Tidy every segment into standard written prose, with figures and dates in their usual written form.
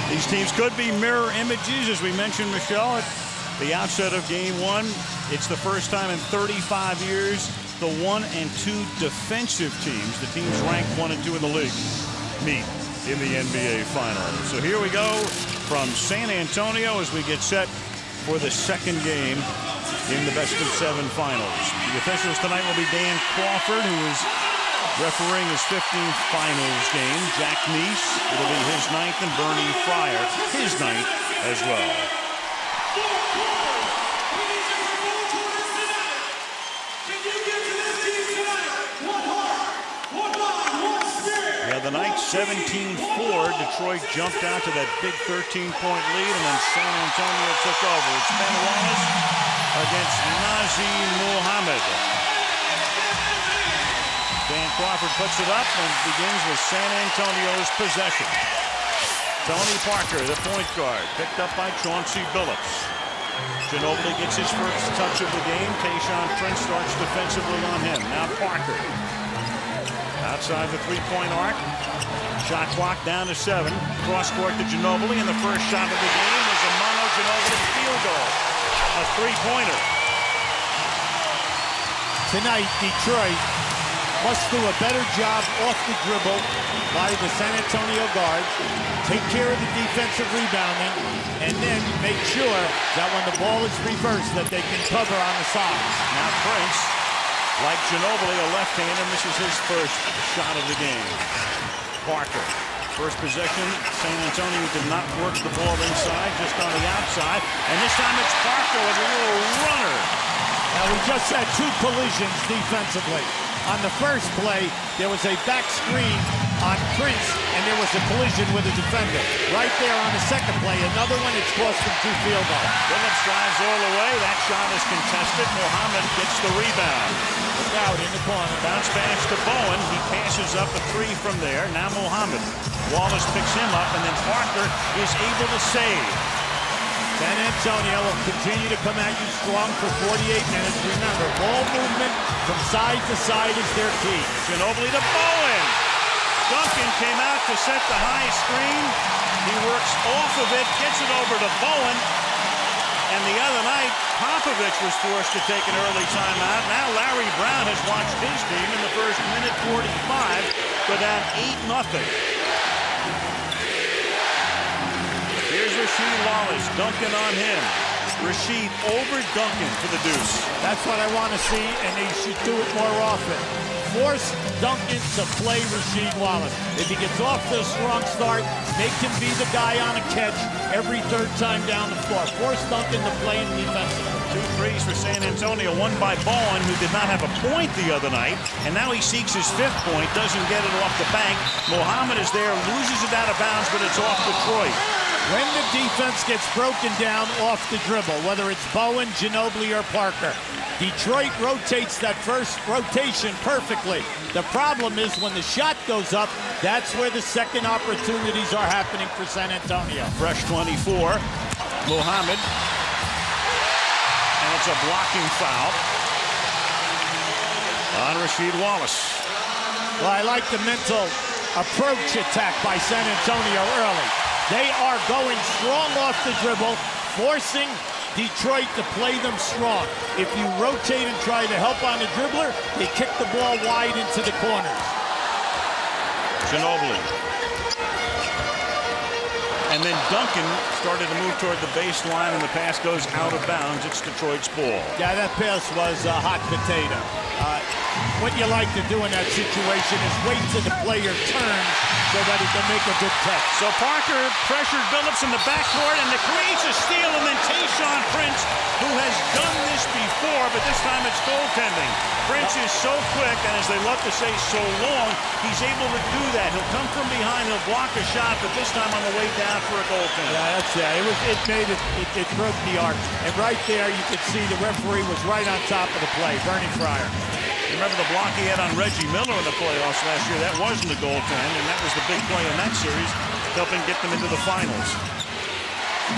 These teams could be mirror images, as we mentioned, Michelle, at the outset of Game 1. It's the first time in 35 years the 1 and 2 defensive teams, the teams ranked 1 and 2 in the league, meet in the NBA Finals. So here we go from San Antonio as we get set for the second game in the best-of-7 finals. The officials tonight will be Dan Crawford, who is refereeing his 15th finals game. Jack Neese, it'll be his 9th, and Bernie Fryer, his 9th as well. Yeah, the night 17-4. Detroit jumped out to that big 13-point lead, and then San Antonio took over. It's Ben Wallace against Nazr Mohammed. Dan Crawford puts it up and begins with San Antonio's possession. Tony Parker, the point guard, picked up by Chauncey Billups. Ginobili gets his first touch of the game. Tayshaun starts defensively on him. Now Parker. Outside the three-point arc. Shot clock down to 7. Cross court to Ginobili, and the first shot of the game is a Manu Ginobili field goal. A three-pointer. Tonight, Detroit must do a better job off the dribble by the San Antonio guards, take care of the defensive rebounding, and then make sure that when the ball is reversed that they can cover on the sides. Now Prince, like Ginobili, a left-hander, misses his first shot of the game. Parker, first possession, San Antonio did not work the ball inside, just on the outside, and this time it's Parker with a little runner. Now we just had 2 collisions defensively. On the first play, there was a back screen on Prince, and there was a collision with a defender. Right there on the second play, another one, it's cost him 2 field goals. Billups drives all the way. That shot is contested. Mohammed gets the rebound. Look out in the corner. Bounce pass to Bowen. He passes up a 3 from there. Now Mohammed. Wallace picks him up, and then Parker is able to save. San Antonio will continue to come at you strong for 48 minutes. Remember, ball movement from side to side is their key. Ginobili to Bowen. Duncan came out to set the high screen. He works off of it, gets it over to Bowen. And the other night, Popovich was forced to take an early timeout. Now Larry Brown has watched his team in the first minute 45 go down 8-0. Here's Rasheed Wallace, Duncan on him. Rasheed over Duncan for the deuce. That's what I want to see, and they should do it more often. Force Duncan to play Rasheed Wallace. If he gets off to a strong start, make him be the guy on a catch every third time down the floor. Force Duncan to play in defensively. 2 threes for San Antonio, one by Bowen, who did not have a point the other night, and now he seeks his 5th point, doesn't get it off the bank. Mohammed is there, loses it out of bounds, but it's off Detroit. When the defense gets broken down off the dribble, whether it's Bowen, Ginobili, or Parker, Detroit rotates that first rotation perfectly. The problem is when the shot goes up, that's where the second opportunities are happening for San Antonio. Fresh 24, Mohammed, and it's a blocking foul on Rasheed Wallace. Well, I like the mental approach attack by San Antonio early. They are going strong off the dribble, forcing Detroit to play them strong. If you rotate and try to help on the dribbler, they kick the ball wide into the corners. Ginobili. And then Duncan started to move toward the baseline, and the pass goes out of bounds. It's Detroit's ball. Yeah, that pass was a hot potato. What you like to do in that situation is wait till the player turns so that he can make a good catch. So Parker pressured Billups in the backcourt, and it creates a steal, and then Tayshaun Prince, who has done this before, but this time it's goaltending. Prince is so quick, and as they love to say, so long, he's able to do that. He'll come from behind, he'll block a shot, but this time on the way down for a goaltender. Yeah, that's it. It broke the arc. And right there, you could see the referee was right on top of the play, Bernie Fryer. Remember the block he had on Reggie Miller in the playoffs last year? That wasn't a goaltend, and that was the big play in that series, helping get them into the finals.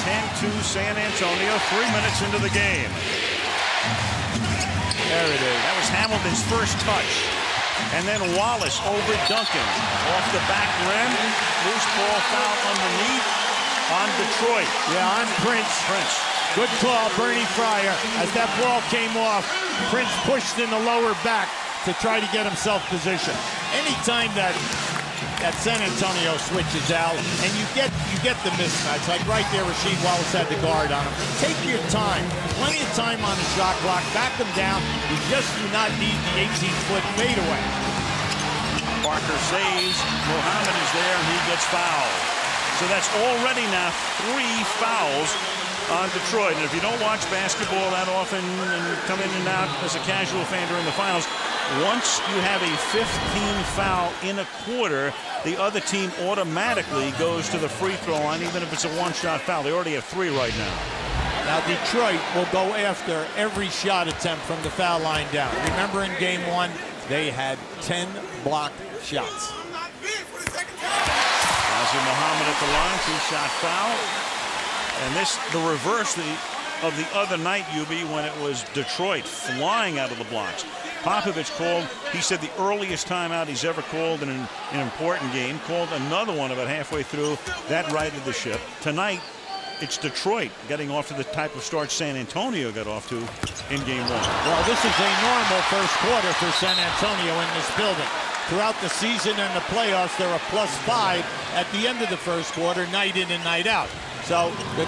10-2 San Antonio, 3 minutes into the game. There it is. That was Hamilton's first touch. And then Wallace over Duncan. Off the back rim. Loose ball foul underneath. Detroit. Yeah, on Prince. Good call, Bernie Fryer. As that ball came off, Prince pushed in the lower back to try to get himself positioned. Anytime that San Antonio switches out, and you get the mismatch, like right there, Rasheed Wallace had the guard on him. Take your time. Plenty of time on the shot clock. Back him down. You just do not need the 18-foot fadeaway. Parker saves. Mohammed is there, and he gets fouled. So that's already now 3 fouls on Detroit. And if you don't watch basketball that often and come in and out as a casual fan during the finals, once you have a 15 foul in a quarter, the other team automatically goes to the free throw line, even if it's a one-shot foul. They already have 3 right now. Now Detroit will go after every shot attempt from the foul line down. Remember in game 1, they had 10 blocked shots. Nazr Mohammed at the line, 2-shot foul. And this, the reverse of the other night, Ubi, when it was Detroit flying out of the blocks. Popovich called, he said the earliest timeout he's ever called in an important game, called another one about halfway through. That righted the ship. Tonight, it's Detroit getting off to the type of start San Antonio got off to in game 1. Well, this is a normal first quarter for San Antonio in this building. Throughout the season and the playoffs, they're a +5 at the end of the first quarter, night in and night out. So the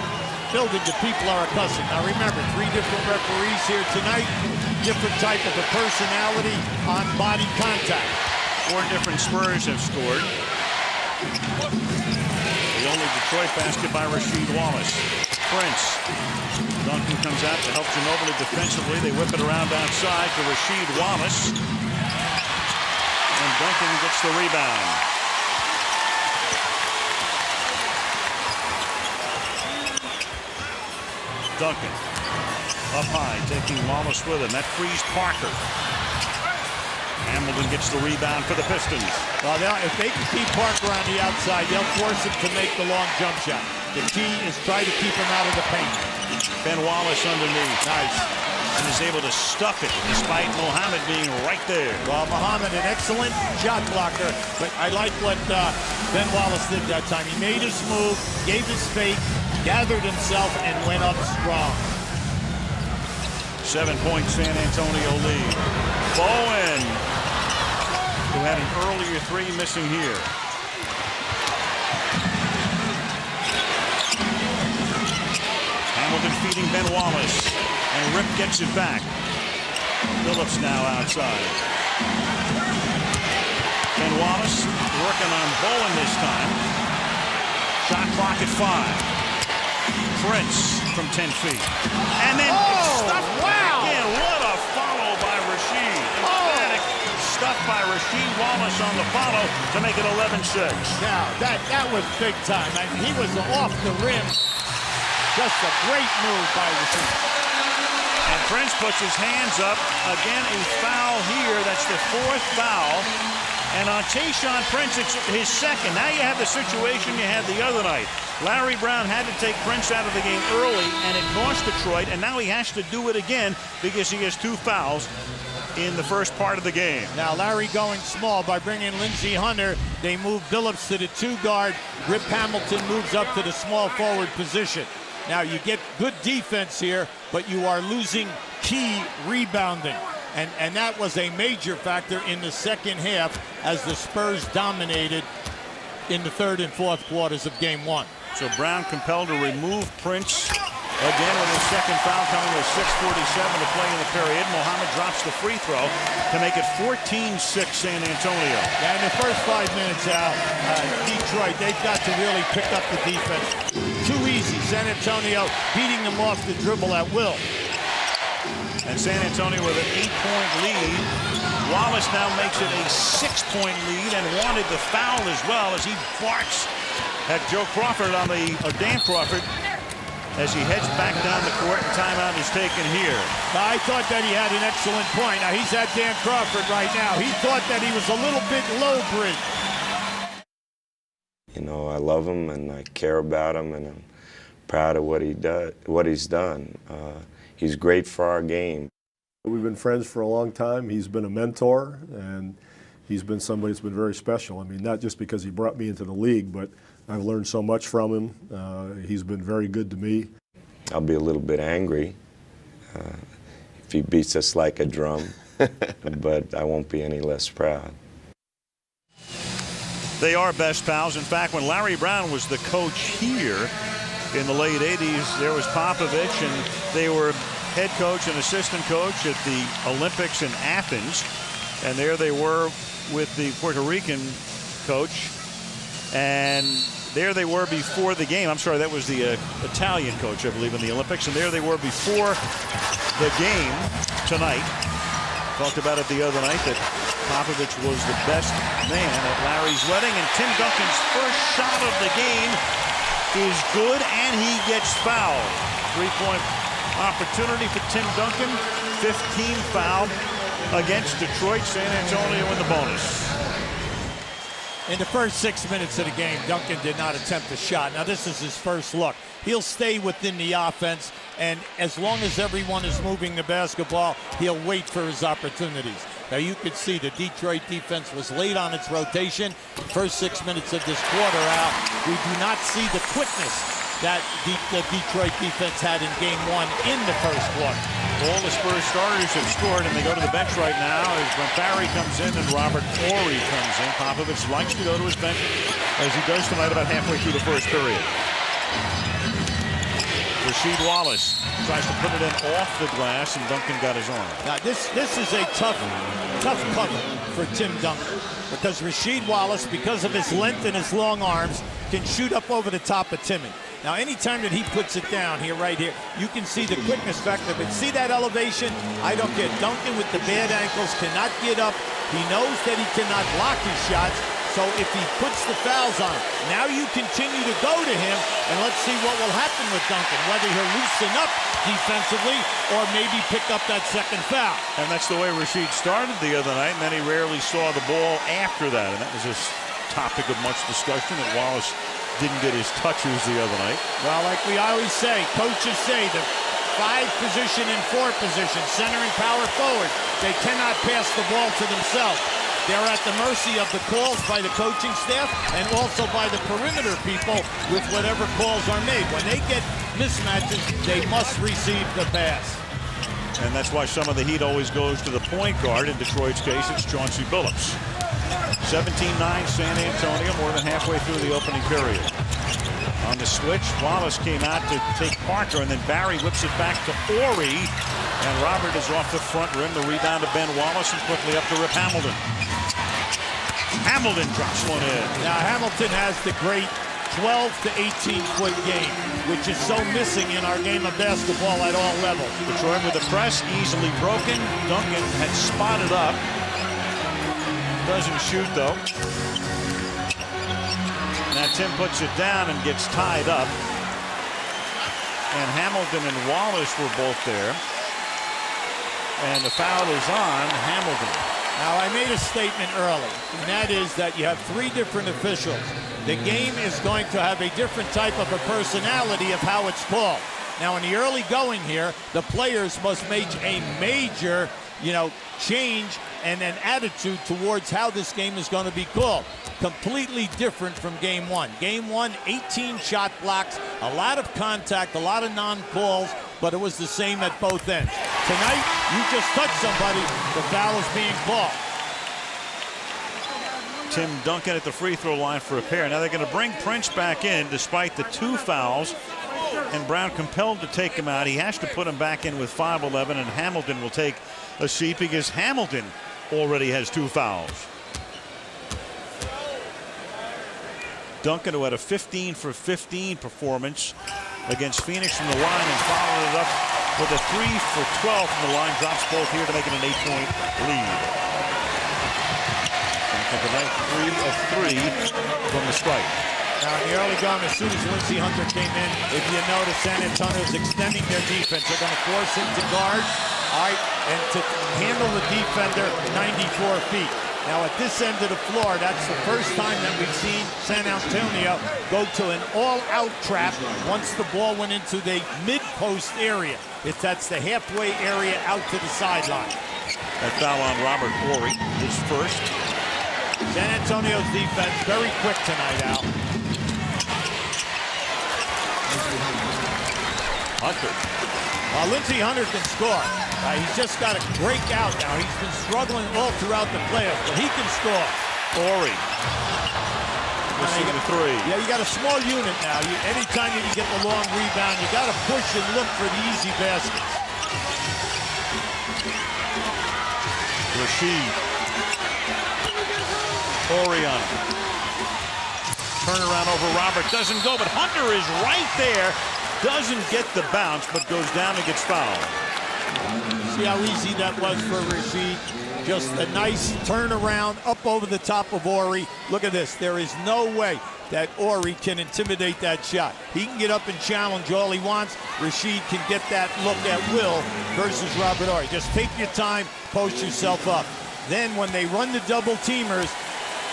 building, the people are accustomed. Now remember, 3 different referees here tonight, different type of a personality on body contact. 4 different Spurs have scored. The only Detroit basket by Rasheed Wallace. Prince. Duncan comes out to help Ginobili defensively. They whip it around outside to Rasheed Wallace. And Duncan gets the rebound. Duncan up high, taking Wallace with him. That frees Parker. Hamilton gets the rebound for the Pistons. Well, if they can keep Parker on the outside, they'll force him to make the long jump shot. The key is try to keep him out of the paint. Ben Wallace underneath. Nice. And is able to stuff it despite Mohammed being right there. Well, Mohammed, an excellent shot blocker, but I like what Ben Wallace did that time. He made his move, gave his fake, gathered himself, and went up strong. 7-point San Antonio lead. Bowen, who had an earlier 3 missing here. Hamilton feeding Ben Wallace. And Rip gets it back. Billups now outside. Ben Wallace working on Bowen this time. Shot clock at 5. Prince from 10 feet. And then stuffed back in. What a follow by Rasheed. Emphatic stuff by Rasheed Wallace on the follow to make it 11-6. Now, that was big time. I mean, he was off the rim. Just a great move by Rasheed. And Prince puts his hands up. Again, a foul here. That's the 4th foul. And on Tayshaun Prince, it's his 2nd. Now you have the situation you had the other night. Larry Brown had to take Prince out of the game early, and it cost Detroit. And now he has to do it again because he has 2 fouls in the first part of the game. Now Larry going small by bringing Lindsey Hunter. They move Billups to the 2 guard. Rip Hamilton moves up to the small forward position. Now you get good defense here, but you are losing key rebounding. And that was a major factor in the second half as the Spurs dominated in the 3rd and 4th quarters of game 1. So Brown compelled to remove Prince again with his 2nd foul coming with 6:47 to play in the period. Mohammed drops the free throw to make it 14-6 San Antonio. Yeah, in the first 5 minutes, Al, Detroit, they've got to really pick up the defense. Too easy. San Antonio beating them off the dribble at will. And San Antonio with an 8-point lead. Wallace now makes it a 6-point lead and wanted the foul as well as he barks at Joe Crawford on the, Dan Crawford, as he heads back down the court, and timeout is taken here. I thought that he had an excellent point. Now he's at Dan Crawford right now. He thought that he was a little bit low bridge. You know, I love him and I care about him, and I'm proud of what he's done. He's great for our game. We've been friends for a long time. He's been a mentor, and he's been somebody that's been very special. I mean, not just because he brought me into the league, but I've learned so much from him. He's been very good to me. I'll be a little bit angry if he beats us like a drum, but I won't be any less proud. They are best pals. In fact, when Larry Brown was the coach here in the late 80s, there was Popovich, and they were head coach and assistant coach at the Olympics in Athens. And there they were with the Puerto Rican coach. And there they were before the game. I'm sorry, that was the Italian coach, I believe, in the Olympics. And there they were before the game tonight. Talked about it the other night that Popovich was the best man at Larry's wedding. And Tim Duncan's first shot of the game is good, and he gets fouled. Three-point opportunity for Tim Duncan. 15 fouled against Detroit. San Antonio in the bonus. In the first 6 minutes of the game, Duncan did not attempt a shot. Now, this is his first look. He'll stay within the offense, and as long as everyone is moving the basketball, he'll wait for his opportunities. Now, you could see the Detroit defense was late on its rotation. First 6 minutes of this quarter out, we do not see the quickness that the Detroit defense had in game one in the first quarter. All the Spurs starters have scored, and they go to the bench right now as Brent Barry comes in and Robert Horry comes in. Popovich likes to go to his bench, as he does tonight about halfway through the first period. Rasheed Wallace tries to put it in off the glass, and Duncan got his arm. Now, this is a tough cover for Tim Duncan, because Rasheed Wallace, because of his length and his long arms, can shoot up over the top of Timmy. Now, anytime that he puts it down here, right here, you can see the quickness factor. But see that elevation? I don't get Duncan with the bad ankles, cannot get up. He knows that he cannot block his shots. So if he puts the fouls on, now you continue to go to him, and let's see what will happen with Duncan, whether he'll loosen up defensively or maybe pick up that second foul. And that's the way Rasheed started the other night, and then he rarely saw the ball after that. And that was a topic of much discussion, that Wallace didn't get his touches the other night. Well, like we always say, coaches say, the 5 position and 4 position, center and power forward, they cannot pass the ball to themselves. They're at the mercy of the calls by the coaching staff and also by the perimeter people with whatever calls are made. When they get mismatches, they must receive the pass. And that's why some of the heat always goes to the point guard. In Detroit's case, it's Chauncey Billups. 17-9 San Antonio, more than halfway through the opening period. On the switch, Wallace came out to take Parker, and then Barry whips it back to Horry. And Robert is off the front rim. The rebound to Ben Wallace, and quickly up to Rip Hamilton. Hamilton drops one in. Now, Hamilton has the great 12 to 18-foot game, which is so missing in our game of basketball at all levels. Detroit with the press, easily broken. Duncan had spotted up. Doesn't shoot, though. Now Tim puts it down and gets tied up. And Hamilton and Wallace were both there. And the foul is on Hamilton. Now, I made a statement early, and that is that you have 3 different officials. The game is going to have a different type of a personality of how it's called. Now, in the early going here, the players must make a major, change and an attitude towards how this game is going to be called. Completely different from game one. Game one, 18 shot blocks, a lot of contact, a lot of non-calls, but it was the same at both ends. Tonight, you just touched somebody, the foul is being called. Tim Duncan at the free throw line for a pair. Now they're going to bring Prince back in despite the 2 fouls, and Brown compelled to take him out. He has to put him back in with 5'11", and Hamilton will take a seat because Hamilton already has 2 fouls. Duncan, who had a 15 for 15 performance against Phoenix from the line and followed it up with a 3 for 12 from the line, drops both here to make it an 8-point lead. Duncan tonight 3 of 3 from the strike. Now, in the early going, as soon as Lindsey Hunter came in, if you notice, San Antonio is extending their defense. They're going to force him to guard, all right, and to handle the defender 94 feet. Now, at this end of the floor, that's the first time that we've seen San Antonio go to an all-out trap once the ball went into the mid-post area. That's the halfway area out to the sideline. That foul on Robert Horry, his first. San Antonio's defense very quick tonight, Al. Hunter. Lindsey Hunter can score. He's just got to break out now. He's been struggling all throughout the playoffs, but he can score. Horry. Missing the three. Yeah, you got a small unit now. Anytime you get the long rebound, you got to push and look for the easy baskets. Rasheed. Horry on him. Turnaround over Robert. Doesn't go, but Hunter is right there. Doesn't get the bounce, but goes down and gets fouled. See how easy that was for Rasheed? Just a nice turnaround up over the top of Horry. Look at this. There is no way that Horry can intimidate that shot. He can get up and challenge all he wants. Rasheed can get that look at will versus Robert Horry. Just take your time, post yourself up. Then when they run the double teamers,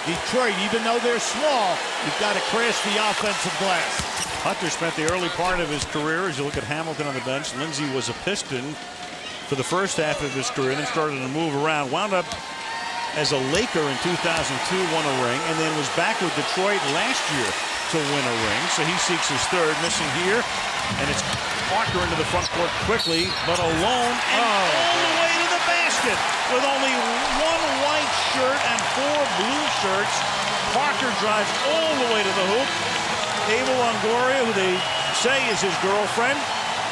Detroit, even though they're small, you've got to crash the offensive glass. Hunter spent the early part of his career, as you look at Hamilton on the bench. Lindsey was a Piston for the first half of his career, then started to move around. Wound up as a Laker in 2002, won a ring, and then was back with Detroit last year to win a ring. So he seeks his third, missing here. And it's Parker into the front court quickly, but alone and all the way to the basket. With only one white shirt and 4 blue shirts, Parker drives all the way to the hoop. Abel Longoria, who they say is his girlfriend,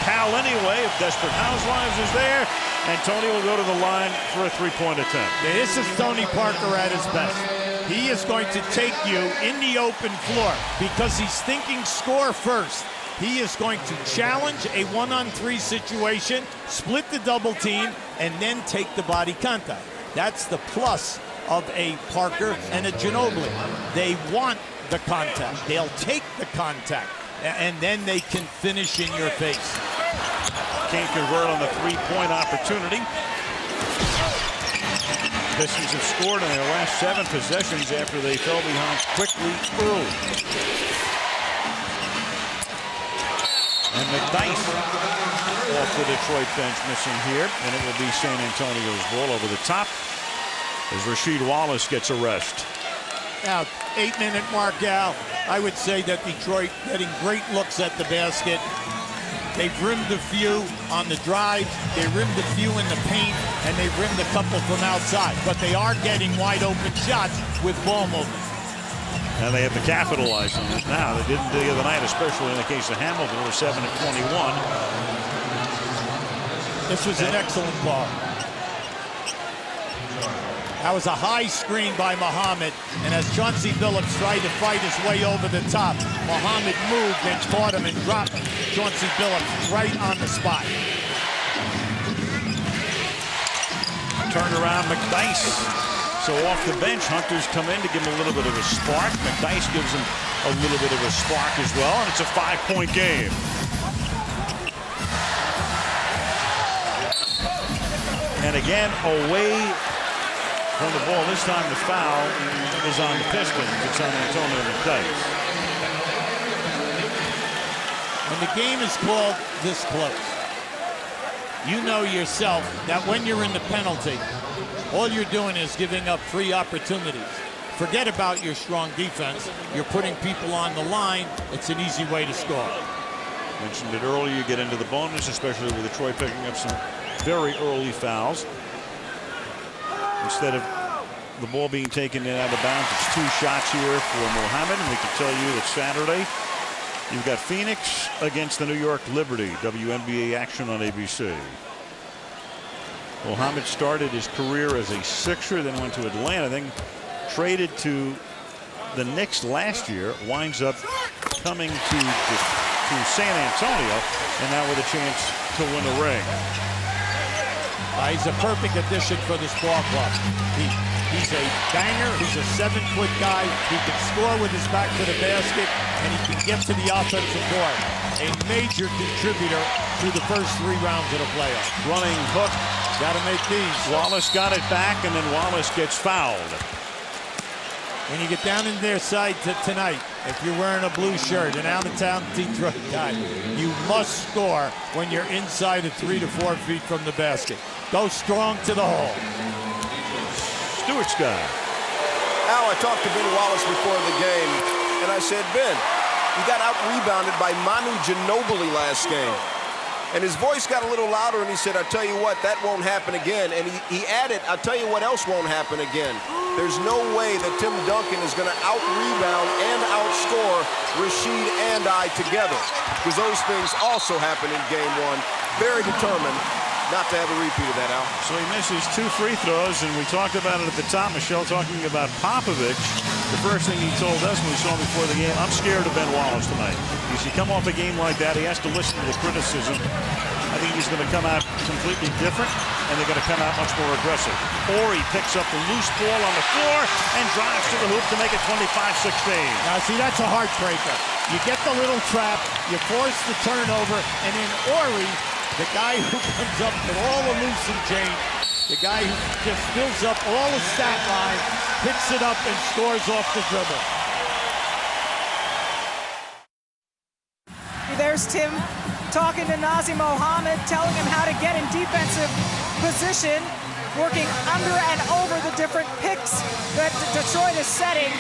pal anyway, if Desperate Housewives is there, and Tony will go to the line for a three-point attempt. Yeah, this is Tony Parker at his best. He is going to take you in the open floor because he's thinking score first. He is going to challenge a 1-on-3 situation, split the double team, and then take the body contact. That's the plus of a Parker and a Ginobili. They want the contact. They'll take the contact, and then they can finish in your face. Can't convert on the three-point opportunity. Pistons have scored in their last 7 possessions after they fell behind quickly early. And McDyess off the Detroit bench, missing here, and it will be San Antonio's ball over the top as Rasheed Wallace gets a rest. Now, 8-minute mark, Al. I would say that Detroit getting great looks at the basket. They've rimmed a few on the drive, they rimmed a few in the paint, and they've rimmed a couple from outside. But they are getting wide open shots with ball movement. And they have to capitalize on it now. They didn't the other night, especially in the case of Hamilton, who were 7 of 21. This was an excellent ball. That was a high screen by Mohammed, and as Chauncey Billups tried to fight his way over the top, Mohammed moved and caught him and dropped Chauncey Billups right on the spot. Turned around McDyess. So off the bench, Hunter's come in to give him a little bit of a spark. McDyess gives him a little bit of a spark as well, and it's a 5-point game. And again, away from the ball. This time the foul is on the Pistons. It's on Antonio McDyess. When the game is called this close, you know yourself that when you're in the penalty, all you're doing is giving up free opportunities. Forget about your strong defense. You're putting people on the line. It's an easy way to score. Mentioned it earlier, you get into the bonus, especially with Detroit picking up some very early fouls. Instead of the ball being taken in out of bounds, it's 2 shots here for Mohammed. And we can tell you that Saturday, you've got Phoenix against the New York Liberty. WNBA action on ABC. Mohammed started his career as a Sixer, then went to Atlanta, then traded to the Knicks last year, winds up coming to San Antonio, and now with a chance to win a ring. He's a perfect addition for this ball club. He's a banger. He's a 7-foot guy. He can score with his back to the basket, and he can get to the offensive board. A major contributor through the first 3 rounds of the playoffs. Running hook. Got to make these. Wallace got it back, and then Wallace gets fouled. When you get down in their side tonight, if you're wearing a blue shirt, an out-of-town Detroit guy, you must score when you're inside of 3 to 4 feet from the basket. Go strong to the hole. Stewart's guy. Al, I talked to Ben Wallace before the game, and I said, Ben, He got out-rebounded by Manu Ginobili last game. And his voice got a little louder, and he said, "I tell you what, that won't happen again." And he added, "I'll tell you what else won't happen again. There's no way that Tim Duncan is going to out-rebound and outscore Rasheed and I together." Because those things also happen in game one. Very determined not to have a repeat of that, Al. So he misses 2 free throws, and we talked about it at the top, Michelle, talking about Popovich. The first thing he told us when we saw him before the game, "I'm scared of Ben Wallace tonight." Because you come off a game like that, he has to listen to the criticism. I think he's going to come out completely different, and they're going to come out much more aggressive. Horry picks up the loose ball on the floor and drives to the hoop to make it 25-16. Now, see, that's a heartbreaker. You get the little trap, you force the turnover, and then Horry, the guy who comes up with all the loose and change, the guy who just fills up all the stat lines, picks it up and scores off the dribble. There's Tim talking to Nazr Mohammed, telling him how to get in defensive position, working under and over the different picks that Detroit is setting.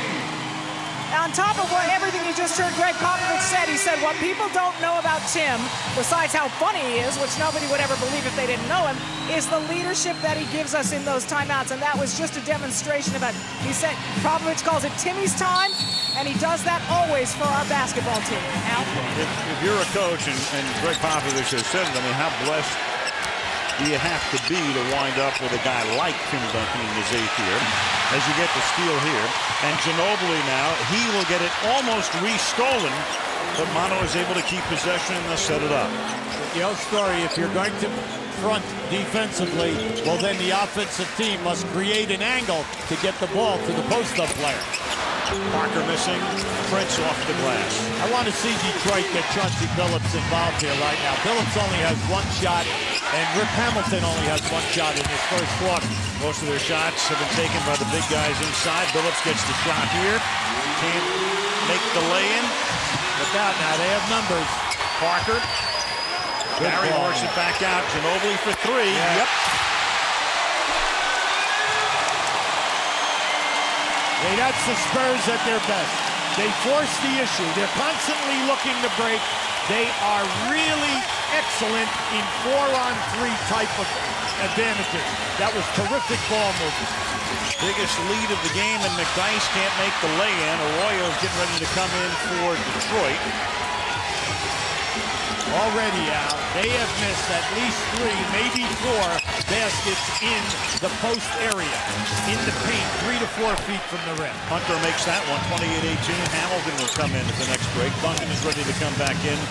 On top of everything you just heard Greg Popovich said, he said what people don't know about Tim, besides how funny he is, which nobody would ever believe if they didn't know him, is the leadership that he gives us in those timeouts. And that was just a demonstration of it. He said, Popovich calls it Timmy's time, and he does that always for our basketball team. Al? If you're a coach, and Greg Popovich has said it, I mean, how blessed do you have to be to wind up with a guy like Tim Duncan in his 8th year, as you get the steal here. And Ginobili now, he will get it almost re-stolen, but Manu is able to keep possession and they'll set it up. You know, Story, if you're going to front defensively, well, then the offensive team must create an angle to get the ball to the post-up player. Parker missing, Prince off the glass. I want to see Detroit get Chauncey Billups involved here right now. Billups only has 1 shot, and Rip Hamilton only has 1 shot in his first quarter. Most of their shots have been taken by the big guys inside. Billups gets the shot here. Can't make the lay-in. Look out now, they have numbers. Parker. Barry works it back out. Ginobili for 3. Yeah. Yep. Hey, that's the Spurs at their best. They force the issue. They're constantly looking to break. They are really excellent in 4-on-3 type of advantages. That was terrific ball movement. Biggest lead of the game, and McDyess can't make the lay-in. Arroyo is getting ready to come in for Detroit. Already, Al, they have missed at least 3, maybe 4 baskets in the post area, in the paint, 3 to 4 feet from the rim. Hunter makes that one, 28-18. Hamilton will come in at the next break. Duncan is ready to come back in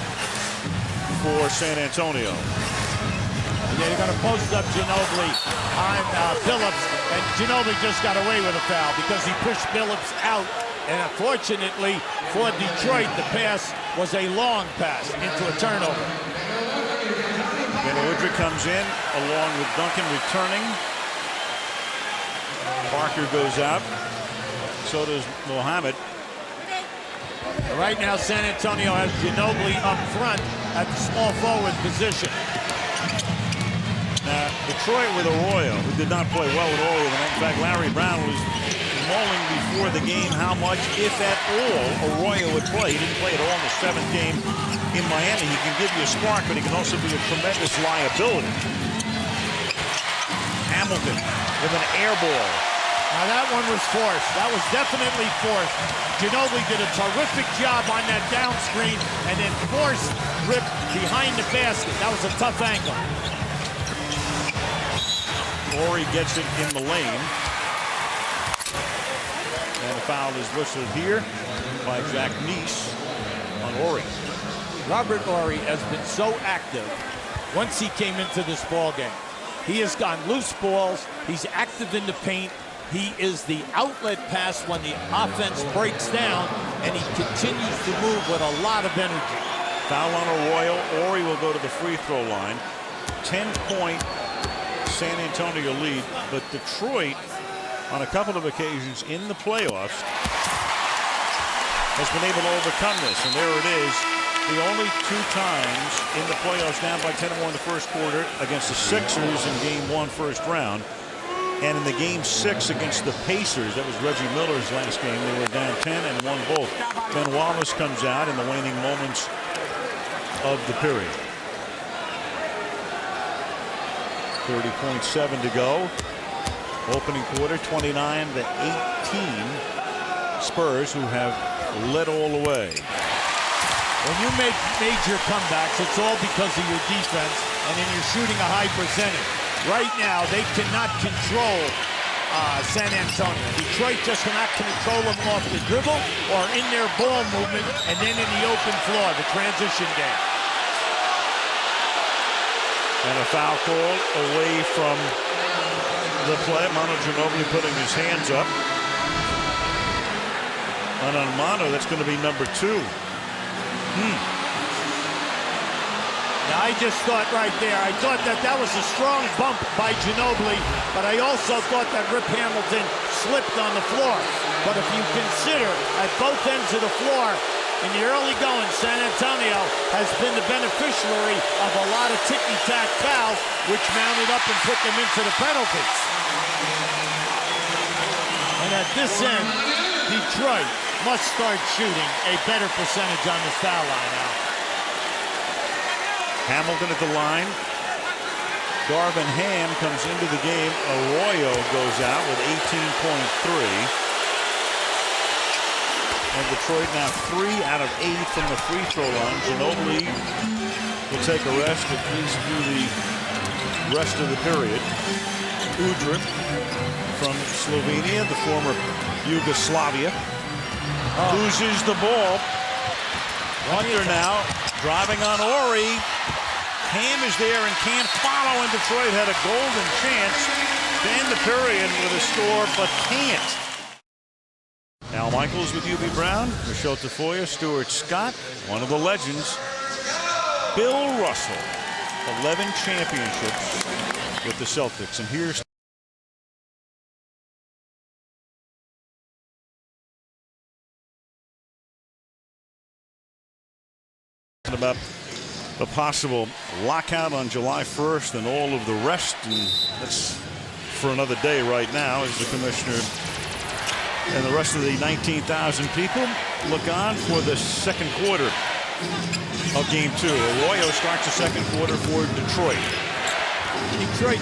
for San Antonio. Yeah, they're going to post up Ginobili on Billups, and Ginobili just got away with a foul because he pushed Billups out. And unfortunately for Detroit, the pass was a long pass into a turnover. Udrih comes in along with Duncan returning. Parker goes out. So does Mohammed. Right now, San Antonio has Ginobili up front at the small forward position. Now, Detroit with Arroyo, who did not play well at all with him. In fact, Larry Brown was mulling before the game how much, if at all, Arroyo would play. He didn't play at all in the 7th game in Miami. He can give you a spark, but he can also be a tremendous liability. Hamilton with an air ball. Now that one was forced. That was definitely forced. Ginobili did a terrific job on that down screen and then forced Rip behind the basket. That was a tough angle. Horry gets it in the lane. And the foul is whistled here by Jack Neese on Horry. Robert Horry has been so active once he came into this ball game. He has gotten loose balls. He's active in the paint. He is the outlet pass when the offense breaks down, and he continues to move with a lot of energy. Foul on Arroyo. Horry will go to the free throw line. 10-point San Antonio lead, but Detroit, on a couple of occasions in the playoffs, has been able to overcome this. And there it is. The only 2 times in the playoffs down by 10 or more in the first quarter against the Sixers in game 1 first round. And in the game 6 against the Pacers, that was Reggie Miller's last game, they were down 10 and won both. Ben Wallace comes out in the waning moments of the period. 30.7 to go. Opening quarter, 29-18. Spurs, who have led all the way. When you make major comebacks, it's all because of your defense, and then you're shooting a high percentage. Right now, they cannot control San Antonio. Detroit just cannot control them off the dribble or in their ball movement, and then in the open floor, the transition game. And a foul call away from the play. Manu Ginobili putting his hands up. And on Manu, that's going to be number 2. Now, I just thought right there, I thought that was a strong bump by Ginobili, but I also thought that Rip Hamilton slipped on the floor. But if you consider at both ends of the floor, in the early going, San Antonio has been the beneficiary of a lot of ticky-tack fouls, which mounted up and put them into the penalties. And at this end, Detroit must start shooting a better percentage on the foul line now. Hamilton at the line. Darvin Ham comes into the game. Arroyo goes out with 18.3. And Detroit now 3 out of 8 from the free throw line. Ginobili will take a rest at least through the rest of the period. Udrih from Slovenia, the former Yugoslavia, loses the ball. Hunter now driving on Horry. Ham is there and can't follow, and Detroit had a golden chance to end the period with a score, but can't. Al Michaels with UB Brown, Michelle Tafoya, Stuart Scott, one of the legends, Bill Russell, 11 championships with the Celtics. And here's about the possible lockout on July 1st and all of the rest, and that's for another day right now as the commissioner and the rest of the 19,000 people look on for the second quarter of game 2. Arroyo starts the second quarter for Detroit. Detroit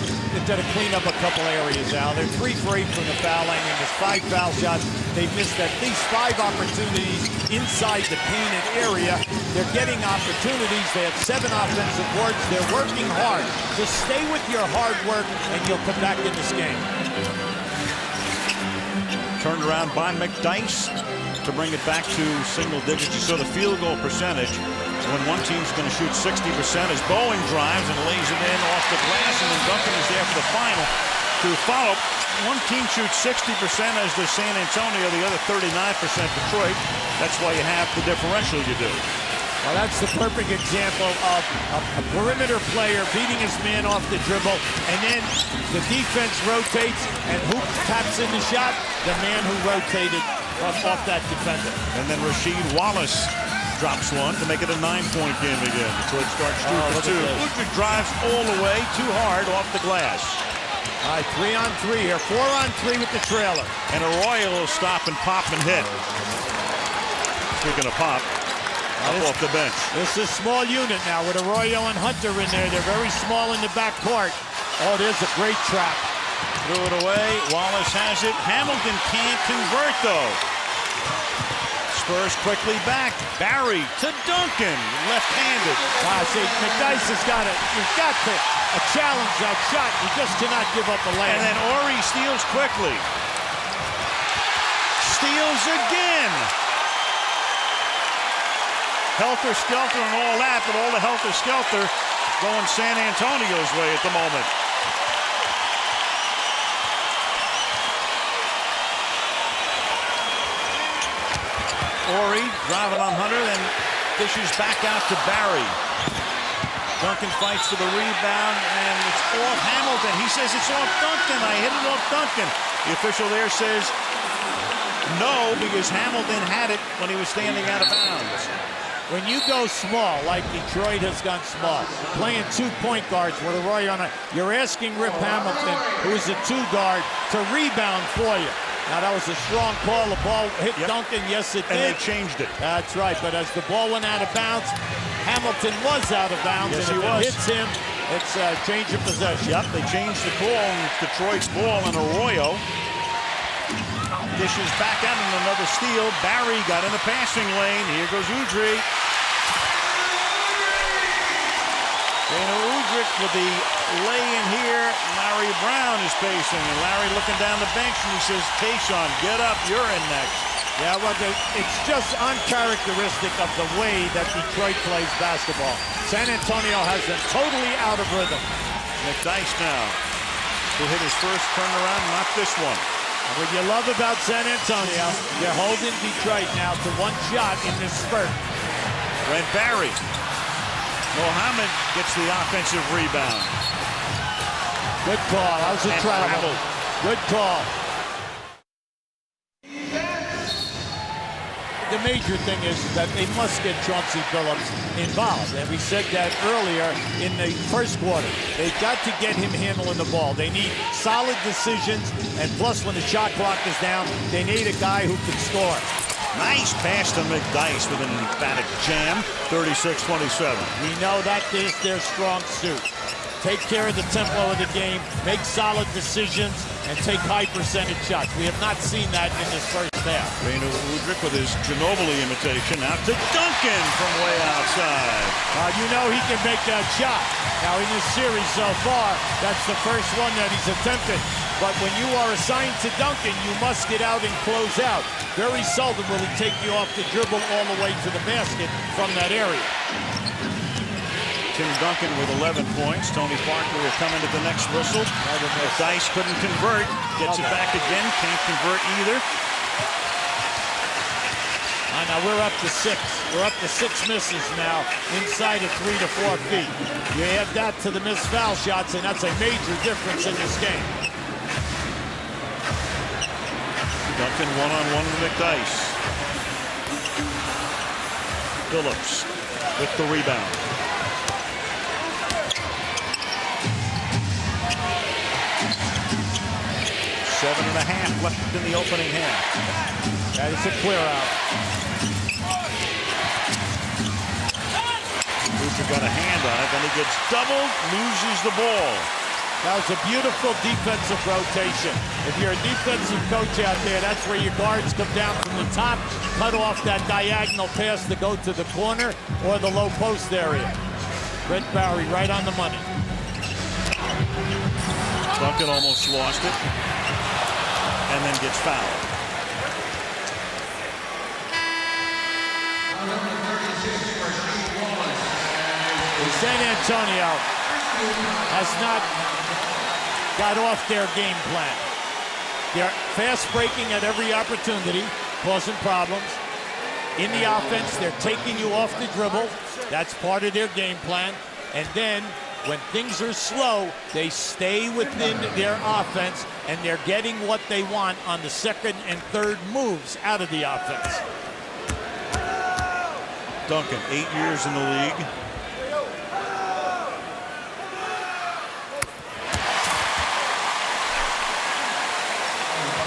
got to clean up a couple areas, Al. They're 3 for 8 from the foul line, and there's 5 foul shots. They've missed at least 5 opportunities inside the painted area. They're getting opportunities. They have 7 offensive boards. They're working hard. Just stay with your hard work, and you'll come back in this game. Turned around by McDyess to bring it back to single digits. You saw the field goal percentage when one team's going to shoot 60% as Bowen drives and lays it in off the glass, and then Duncan is there for the final to follow. One team shoots 60% as does San Antonio, the other 39% Detroit. That's why you have the differential you do. Well, that's the perfect example of a perimeter player beating his man off the dribble, and then the defense rotates, and who taps in the shot? The man who rotated off that defender. And then Rasheed Wallace drops one to make it a 9-point game again. Detroit starts 2 for 2. Udrih drives all the way, too hard off the glass. All right, 3 on 3 here, 4 on 3 with the trailer. And Arroyo will stop and pop and hit. Speaking of pop, up off the bench. This is a small unit now with Arroyo and Hunter in there. They're very small in the backcourt. Oh, there's a great trap. Threw it away. Wallace has it. Hamilton can't convert, though. Spurs quickly back. Barry to Duncan, left-handed. Wow, see, McDyess has got it. You've got to challenge that shot. You just cannot give up a lay. And then Horry steals quickly. Steals again. Helter-skelter and all that, but all the helter-skelter going San Antonio's way at the moment. Horry driving on Hunter, then dishes back out to Barry. Duncan fights for the rebound, and it's off Hamilton. He says it's off Duncan. I hit it off Duncan. The official there says no, because Hamilton had it when he was standing out of bounds. when you go small, like Detroit has gone small, playing 2 point guards with Arroyo on it, you're asking Rip Hamilton, who's a 2 guard, to rebound for you. Now, that was a strong call. The ball hit Duncan. Yes, it did. And they changed it. That's right. But as the ball went out of bounds, Hamilton was out of bounds. Yes, and he if was. it hits him, it's a change of possession. Yep, they changed the call. And it's Detroit's ball, and Arroyo dishes back out in another steal. Barry got in the passing lane. Here goes Udrih. Beno Udrih with the lay-in here. Larry Brown is pacing, and Larry looking down the bench, and he says, Tayshaun, get up, you're in next. Yeah, well, it's just uncharacteristic of the way that Detroit plays basketball. San Antonio has them totally out of rhythm. McDyess now, who hit his first turnaround, not this one. And what you love about San Antonio, they're holding Detroit now to 1 shot in this spurt. Brent Barry. Mohammed gets the offensive rebound. Good call. That was a travel. Good call. The major thing is that they must get Chauncey Billups involved. And we said that earlier in the first quarter. They've got to get him handling the ball. They need solid decisions. And plus, when the shot clock is down, they need a guy who can score. Nice pass to McDyess with an emphatic jam. 36-27. We know that is their strong suit. Take care of the tempo of the game, make solid decisions, and take high percentage shots. We have not seen that in this first half. Beno Udrih with his Ginobili imitation out to Duncan from way outside. You know he can make that shot. Now in this series so far, that's the first one that he's attempted. But when you are assigned to Duncan, you must get out and close out. Very seldom will he take you off the dribble all the way to the basket from that area. Tim Duncan with 11 points. Tony Parker will come into the next whistle. McDyess couldn't convert. Gets it back again. Can't convert either. Now we're up to 6. We're up to 6 misses now inside of 3 to 4 feet. You add that to the missed foul shots, and that's a major difference in this game. Duncan one-on-one with McDyess. Billups with the rebound. 7.5 left in the opening half. That is a clear out. Udrih got a hand on it, then he gets doubled, loses the ball. That was a beautiful defensive rotation. If you're a defensive coach out there, that's where your guards come down from the top, cut off that diagonal pass to go to the corner or the low post area. Brent Barry right on the money. Duncan almost lost it and then gets fouled. San Antonio has not got off their game plan. They're fast breaking at every opportunity, causing problems. In the offense, they're taking you off the dribble. That's part of their game plan. And then when things are slow, they stay within their offense, and they're getting what they want on the second and third moves out of the offense. Duncan, 8 years in the league.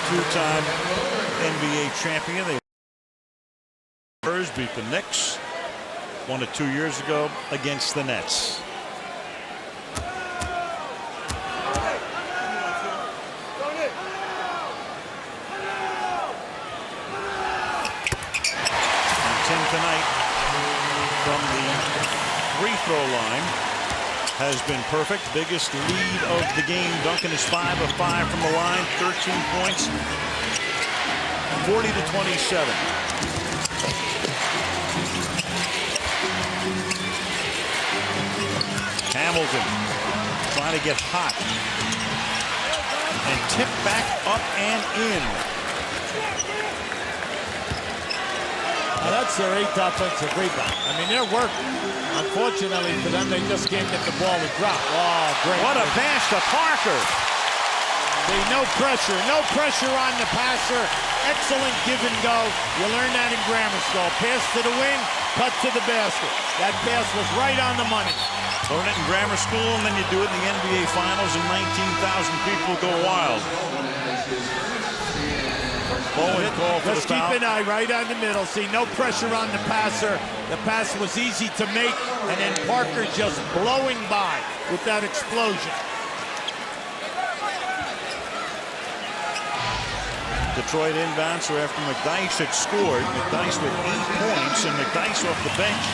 Two-time NBA champion. They Spurs beat the Knicks. Won it 2 years ago against the Nets. And Tim tonight from the free throw line has been perfect. Biggest lead of the game. Duncan is 5 of 5 from the line. 13 points. 40-27. Hamilton trying to get hot. And tip back up and in. Now that's their 8th offensive rebound. I mean, they're working. Unfortunately for them, they just can't get the ball to drop. Oh, great. What a pass to Parker. See, no pressure on the passer. Excellent give and go. You learn that in grammar school. Pass to the wing, cut to the basket. That pass was right on the money. Learn it in grammar school, and then you do it in the NBA Finals, and 19,000 people go wild. Bowen called for the Just foul. keep an eye right on the middle. See, no pressure on the passer. The pass was easy to make, and then Parker just blowing by with that explosion. Detroit inbound, so after McDyess had scored, McDyess with 8 points, and McDyess off the bench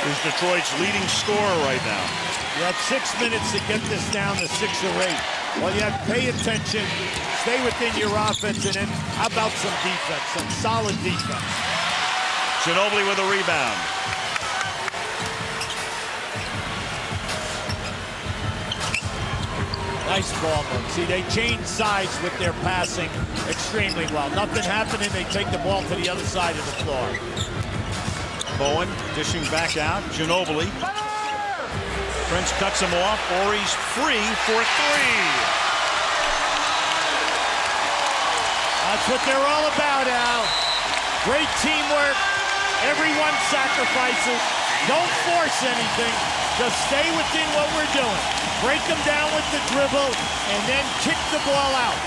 is Detroit's leading scorer right now. You have 6 minutes to get this down to 6 or 8. Well, you have to pay attention, stay within your offense, and then how about some defense, some solid defense. Ginobili with a rebound. Nice ball move. See, they change sides with their passing extremely well. Nothing happening, they take the ball to the other side of the floor. Bowen dishing back out. Ginobili. Prince cuts him off. Horry's free for 3. That's what they're all about, Al. Great teamwork. Everyone sacrifices. Don't force anything. Just stay within what we're doing. Break them down with the dribble and then kick the ball out.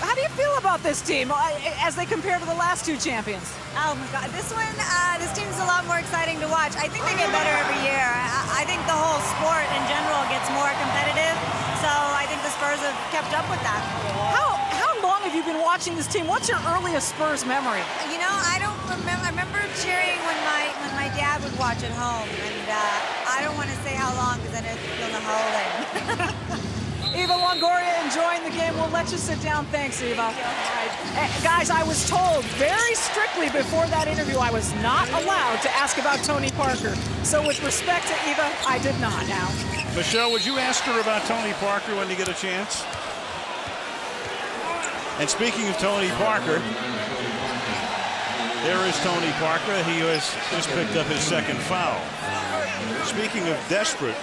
How do you feel about this team as they compare to the last 2 champions? Oh my God, this team's a lot more exciting to watch. I think they get better every year. I think the whole sport in general gets more competitive. So I think the Spurs have kept up with that. How long have you been watching this team? What's your earliest Spurs memory? You know, I don't remember. I remember cheering when my dad would watch at home, and I don't want to say how long because I don't know how old I am. Eva Longoria enjoying the game. We'll let you sit down. Thanks, Eva. Guys, I was told very strictly before that interview I was not allowed to ask about Tony Parker. So with respect to Eva, I did not now. Michelle, would you ask her about Tony Parker when you get a chance? And speaking of Tony Parker, there is Tony Parker. He has just picked up his 2nd foul. Speaking of desperate,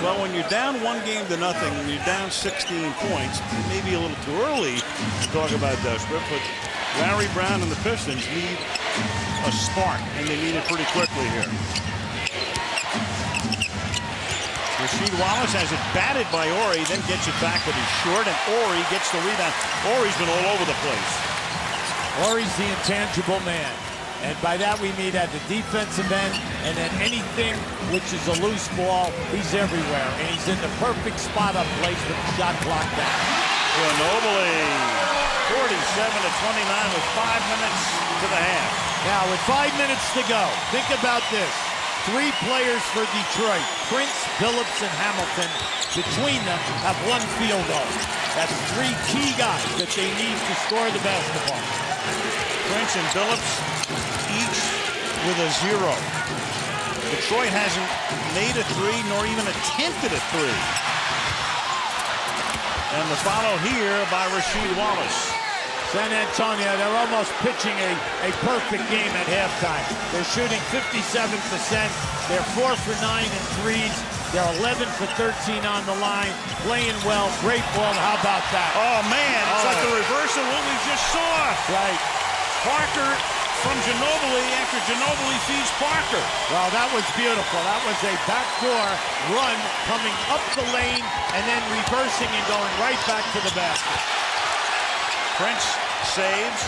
well, when you're down 1-0 and you're down 16 points, maybe a little too early to talk about desperate, but Larry Brown and the Pistons need a spark, and they need it pretty quickly here. Rasheed Wallace has it batted by Horry, then gets it back, but he's short, and Horry gets the rebound. Horry's been all over the place. Horry's the intangible man. And by that we mean at the defensive end, and then anything which is a loose ball, he's everywhere. And he's in the perfect spot up place with the shot clock down. Ginobili, 47-29 with 5 minutes to the half. Now with 5 minutes to go, think about this. 3 players for Detroit, Prince, Billups, and Hamilton. Between them have 1 field goal. That's 3 key guys that they need to score the basketball. Prince and Billups each with a 0. Detroit hasn't made a 3 nor even attempted a 3. And the follow here by Rasheed Wallace. San Antonio, they're almost pitching a perfect game at halftime. They're shooting 57%. They're 4 for 9 in threes. They're 11 for 13 on the line. Playing well. Great ball. How about that? Oh, man. It's like the reverse of what we just saw. Right. Parker from Ginobili after Ginobili feeds Parker. Well, that was beautiful. That was a backdoor run coming up the lane and then reversing and going right back to the basket. Prince saves.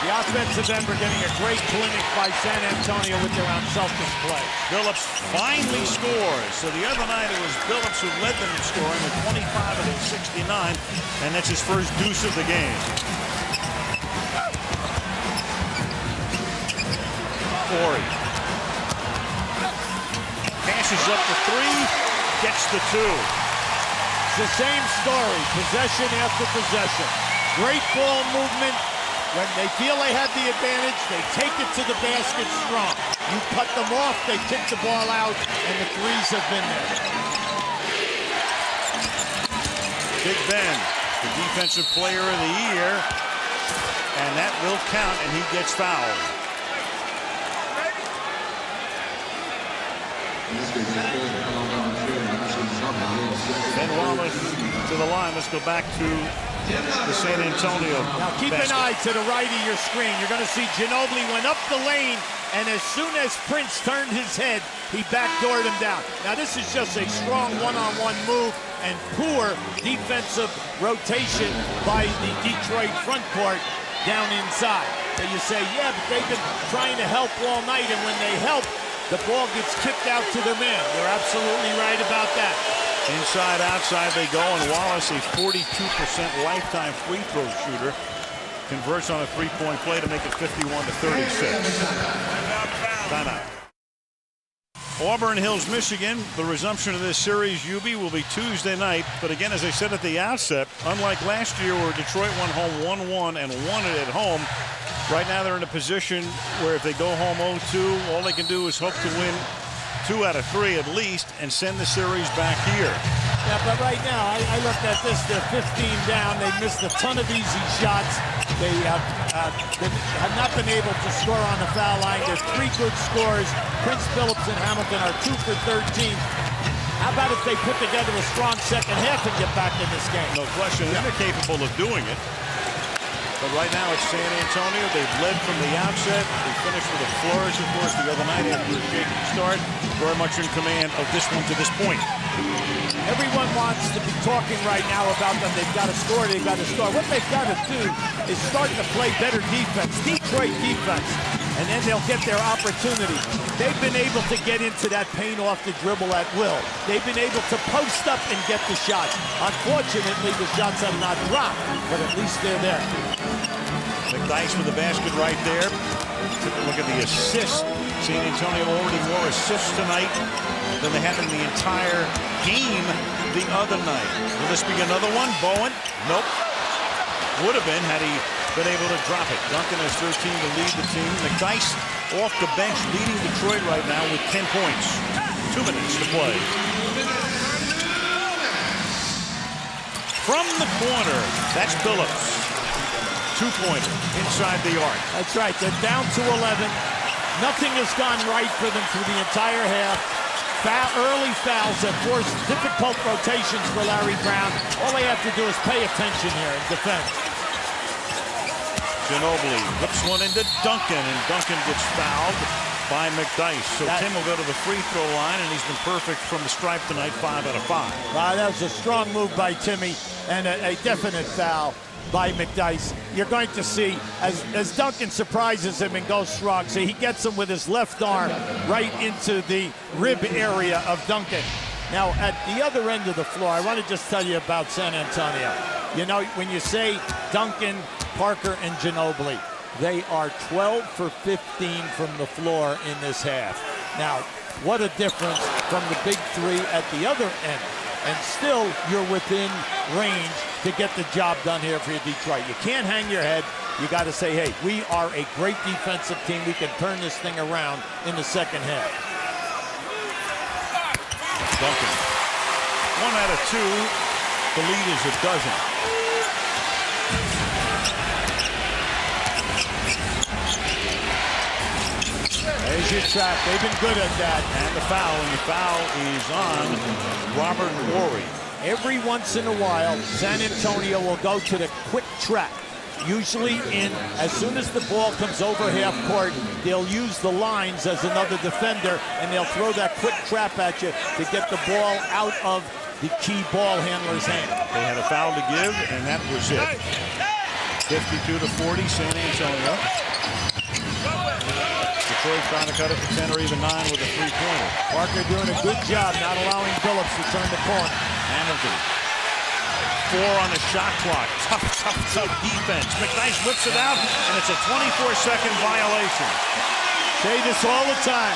The offensive end were getting a great clinic by San Antonio with their unselfish play. Billups finally scores. So the other night it was Billups who led them in scoring with 25 of 69, and that's his first deuce of the game. Horry passes up the 3, gets the 2. It's the same story, possession after possession. Great ball movement. When they feel they have the advantage, they take it to the basket strong. You cut them off, they kick the ball out, and the 3s have been there. Big Ben, the defensive player of the year, and that will count, and he gets fouled. This is the Ben Wallace to the line. Let's go back to the San Antonio. Now keep an eye to the right of your screen. You're going to see Ginobili went up the lane, and as soon as Prince turned his head, he backdoored him down. Now this is just a strong one-on-one move and poor defensive rotation by the Detroit front court down inside. So you say, yeah, but they've been trying to help all night, and when they help, the ball gets kicked out to the man. You're absolutely right about that. Inside, outside they go, and Wallace, a 42% lifetime free throw shooter, converts on a three-point play to make it 51-36. Timeout. Auburn Hills, Michigan. The resumption of this series, UB, will be Tuesday night. But again, as I said at the outset, unlike last year where Detroit went home 1-1 and won it at home, right now they're in a position where if they go home 0-2, all they can do is hope to win 2 out of 3 at least and send the series back here. Yeah, but right now, I looked at this. They're 15 down. They missed a ton of easy shots. They have not been able to score on the foul line. There's 3 good scores. Prince, Billups, and Hamilton are 2 for 13. How about if they put together a strong second half and get back in this game? No question. They're capable of doing it. But right now it's San Antonio. They've led from the outset. They finished with a flourish, of course, the other night after a shaky start. Very much in command of this one to this point. Everyone wants to be talking right now about them. They've got to score. They've got to score. What they've got to do is start to play better defense, Detroit defense, and then they'll get their opportunity. They've been able to get into that paint off the dribble at will. They've been able to post up and get the shots. Unfortunately, the shots have not dropped, but at least they're there. McDyess with the basket right there. Took a look at the assists. San Antonio already more assists tonight than they had in the entire game the other night. Will this be another one? Bowen? Nope. Would have been had he been able to drop it. Duncan has 13 to lead the team. McDyess off the bench leading Detroit right now with 10 points. 2 minutes to play. From the corner, that's Billups. 2-pointer inside the arc. That's right. They're down to 11. Nothing has gone right for them through the entire half. Early fouls that force difficult rotations for Larry Brown. All they have to do is pay attention here and defend. Ginobili whips one into Duncan, and Duncan gets fouled by McDyess. So Tim will go to the free throw line, and he's been perfect from the stripe tonight, 5 out of 5. That was a strong move by Timmy, and a definite foul by McDyess. You're going to see as Duncan surprises him and goes strong. So he gets him with his left arm right into the rib area of Duncan. Now at the other end of the floor, I want to just tell you about San Antonio. You know, when you say Duncan, Parker, and Ginobili, they are 12 for 15 from the floor in this half. Now, what a difference from the big 3 at the other end. And still, you're within range to get the job done here for Detroit. You can't hang your head. You got to say, hey, we are a great defensive team. We can turn this thing around in the second half. Duncan. 1 out of 2. The lead is a dozen. There's your trap. They've been good at that. And the foul is on Robert Horry. Every once in a while, San Antonio will go to the quick trap. Usually as soon as the ball comes over half court, they'll use the lines as another defender, and they'll throw that quick trap at you to get the ball out of the key ball handler's hand. They had a foul to give, and that was it. 52-40, San Antonio. Detroit trying to cut it to 10 or even 9 with a three-pointer. Parker doing a good job not allowing Billups to turn the corner. Hamilton. 4 on the shot clock. Tough defense. McDyess whips it out, and it's a 24-second violation. Say this all the time.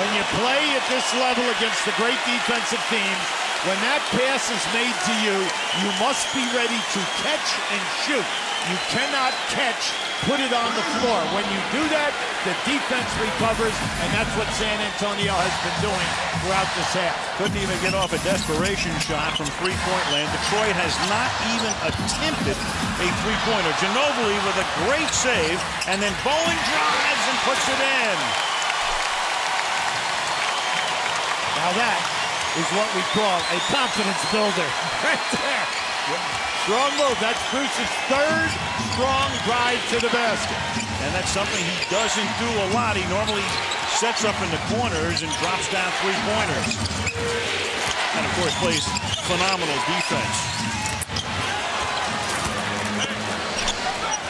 When you play at this level against the great defensive teams, when that pass is made to you, you must be ready to catch and shoot. You cannot catch, put it on the floor. When you do that, the defense recovers, and that's what San Antonio has been doing throughout this half. Couldn't even get off a desperation shot from three-point land. Detroit has not even attempted a three-pointer. Ginobili with a great save, and then Bowen drives and puts it in. Now that is what we call a confidence builder. Right there. Strong move. That's Bruce's third strong drive to the basket. And that's something he doesn't do a lot. He normally sets up in the corners and drops down three-pointers. And, of course, plays phenomenal defense.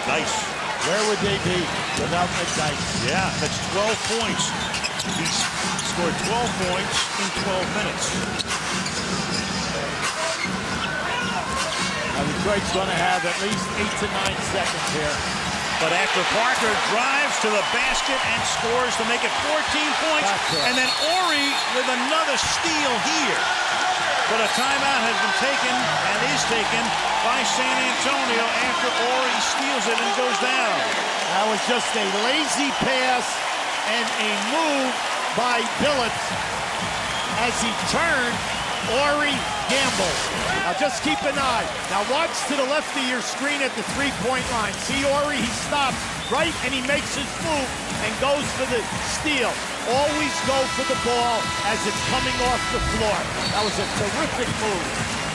Nice. Where would they be without McDyess? Yeah, that's 12 points. He's scored 12 points in 12 minutes. Now Detroit's going to have at least 8 to 9 seconds here. But after Parker drives to the basket and scores to make it 14 points, and then Horry with another steal here. But a timeout has been taken and is taken by San Antonio after Horry steals it and goes down. That was just a lazy pass and a move by Billups as he turned. Horry gamble. Now just keep an eye. Now watch to the left of your screen at the three-point line. See Horry, he stops right and he makes his move and goes for the steal. Always go for the ball as it's coming off the floor. That was a terrific move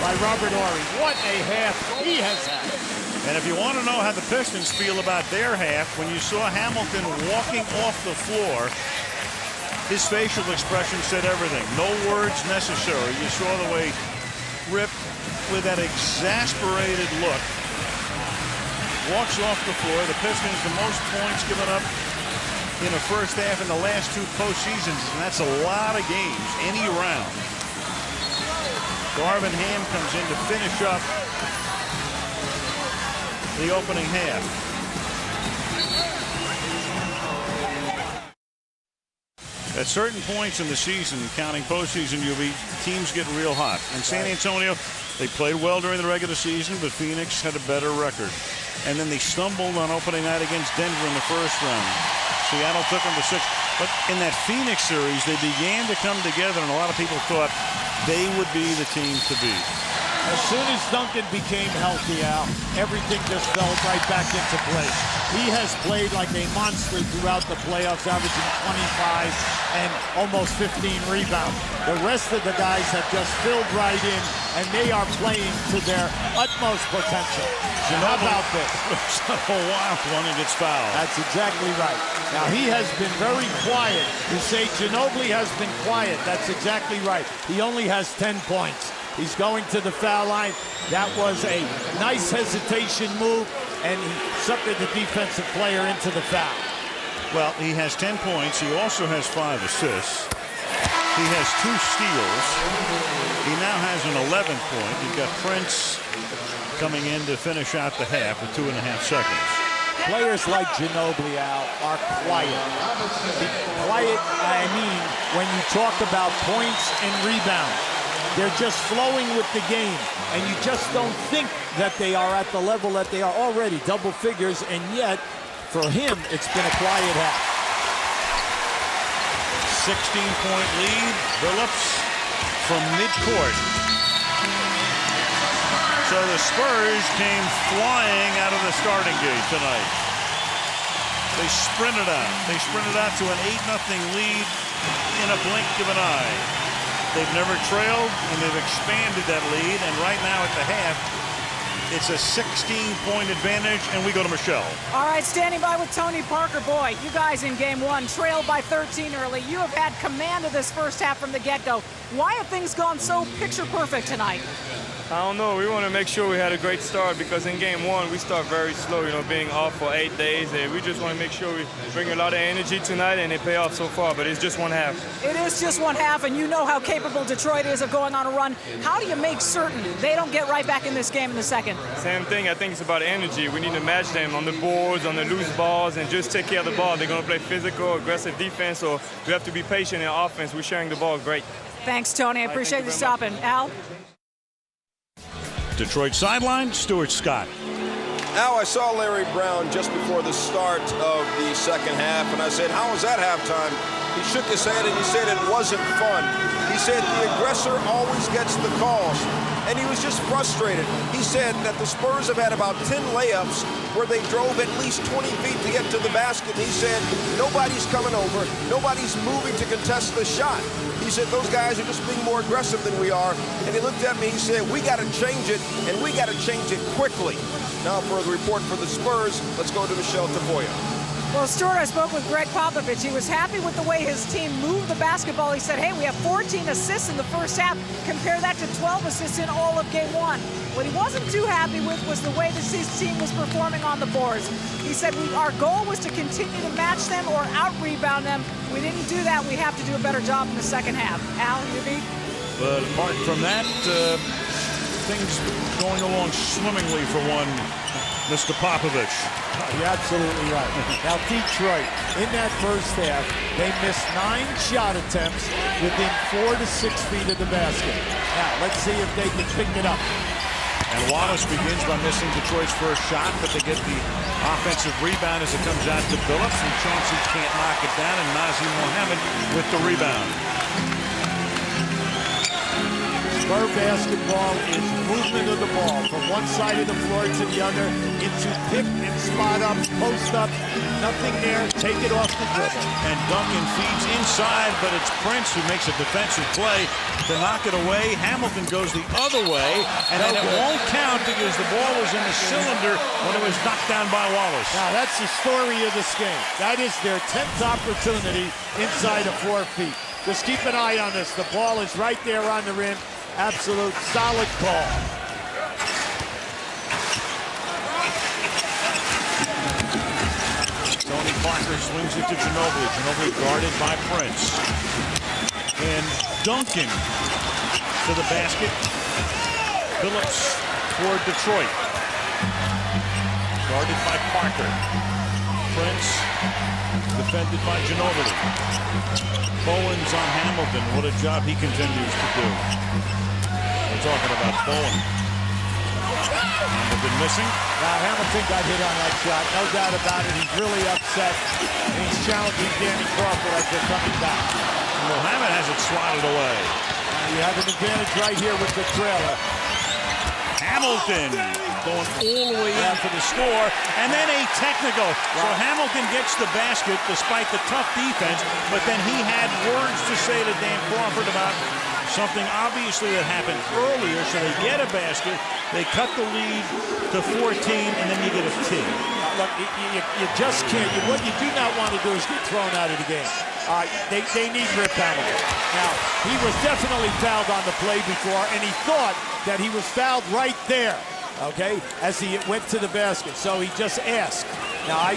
by Robert Horry. What a half he has had. And if you want to know how the Pistons feel about their half, when you saw Hamilton walking off the floor, his facial expression said everything. No words necessary. You saw the way Rip, with that exasperated look, walks off the floor. The Pistons, the most points given up in the first half in the last two postseasons, and that's a lot of games, any round. Darvin Ham comes in to finish up the opening half. At certain points in the season, counting postseason, teams get real hot. And San Antonio, they played well during the regular season, but Phoenix had a better record. And then they stumbled on opening night against Denver in the first round. Seattle took them to 6. But in that Phoenix series, they began to come together, and a lot of people thought they would be the team to beat. As soon as Duncan became healthy, Al, everything just fell right back into place. He has played like a monster throughout the playoffs, averaging 25 and almost 15 rebounds. The rest of the guys have just filled right in, and they are playing to their utmost potential. How about this? Looks like a wild one and gets fouled. That's exactly right. Now, he has been very quiet. You say Ginobili has been quiet. That's exactly right. He only has 10 points. He's going to the foul line. That was a nice hesitation move, and he suckered the defensive player into the foul. Well, he has 10 points. He also has 5 assists. He has 2 steals. He now has an 11th point. You've got Prince coming in to finish out the half with 2.5 seconds. Players like Ginobili, Al, are quiet. Quiet, I mean, when you talk about points and rebounds. They're just flowing with the game, and you just don't think that they are at the level that they are already, double figures, and yet, for him, it's been a quiet half. 16-point lead, Billups from midcourt. So the Spurs came flying out of the starting gate tonight. They sprinted out. They sprinted out to an 8-0 lead in a blink of an eye. They've never trailed, and they've expanded that lead. And right now at the half, it's a 16-point advantage, and we go to Michelle. All right, standing by with Tony Parker. Boy, you guys in game one trailed by 13 early. You have had command of this first half from the get-go. Why have things gone so picture-perfect tonight? I don't know. We want to make sure we had a great start because in game one, we start very slow, you know, being off for 8 days. And we just want to make sure we bring a lot of energy tonight, and it pay off so far, but it's just one half. It is just one half, and you know how capable Detroit is of going on a run. How do you make certain they don't get right back in this game in the second? Same thing. I think it's about energy. We need to match them on the boards, on the loose balls, and just take care of the ball. They're going to play physical, aggressive defense, so we have to be patient in offense. We're sharing the ball great. Thanks, Tony. I appreciate you stopping. Al? Detroit sideline, Stuart Scott. Now, I saw Larry Brown just before the start of the second half, and I said, how was that halftime? He shook his head and he said it wasn't fun. He said the aggressor always gets the calls. and he was just frustrated. He said that the Spurs have had about 10 layups where they drove at least 20 feet to get to the basket. And he said, nobody's coming over, nobody's moving to contest the shot. He said, those guys are just being more aggressive than we are. And he looked at me, he said, we got to change it, and we got to change it quickly. Now for the report for the Spurs, let's go to Michelle Tafoya. Well, Stuart, I spoke with Greg Popovich. He was happy with the way his team moved the basketball. He said, hey, we have 14 assists in the first half. Compare that to 12 assists in all of game one. What he wasn't too happy with was the way his team was performing on the boards. He said, our goal was to continue to match them or out-rebound them. We didn't do that. We have to do a better job in the second half. Al, you beat? But apart from that, things going along swimmingly for one Mr. Popovich. You're absolutely right. Now, Detroit, in that first half, they missed 9 shot attempts within 4 to 6 feet of the basket. Now, let's see if they can pick it up. And Wallace begins by missing Detroit's first shot, but they get the offensive rebound as it comes out to Billups, and Chauncey can't knock it down, and Nazr Mohammed with the rebound. Spur basketball is movement of the ball from one side of the floor to the other into pick and spot up, post up, nothing there, take it off the dribble. And Duncan feeds inside, but it's Prince who makes a defensive play to knock it away. Hamilton goes the other way, and then it won't count because the ball was in the cylinder when it was knocked down by Wallace. Now that's the story of this game. That is their 10th opportunity inside of 4 feet. Just keep an eye on this. The ball is right there on the rim. Absolute solid call. Tony Parker swings it to Ginobili. Ginobili guarded by Prince. And Duncan to the basket. Billups toward Detroit. Guarded by Parker. Prince defended by Ginobili. Bowen's on Hamilton. What a job he continues to do. We're talking about Bowen. Hamilton missing. Now Hamilton got hit on that shot, no doubt about it. He's really upset. And he's challenging Danny Crawford as they're coming back. Mohammed has it swatted away. You have an advantage right here with the trailer. Hamilton going all the way in for the score, and then a technical. So Hamilton gets the basket despite the tough defense, but then he had words to say to Dan Crawford about something obviously that happened earlier. So they get a basket, they cut the lead to 14, and then you get a tee. Look, you just can't. What you do not want to do is get thrown out of the game. They need Rip Hamilton. Now, he was definitely fouled on the play before, and he thought that he was fouled right there, okay, as he went to the basket. So he just asked. Now,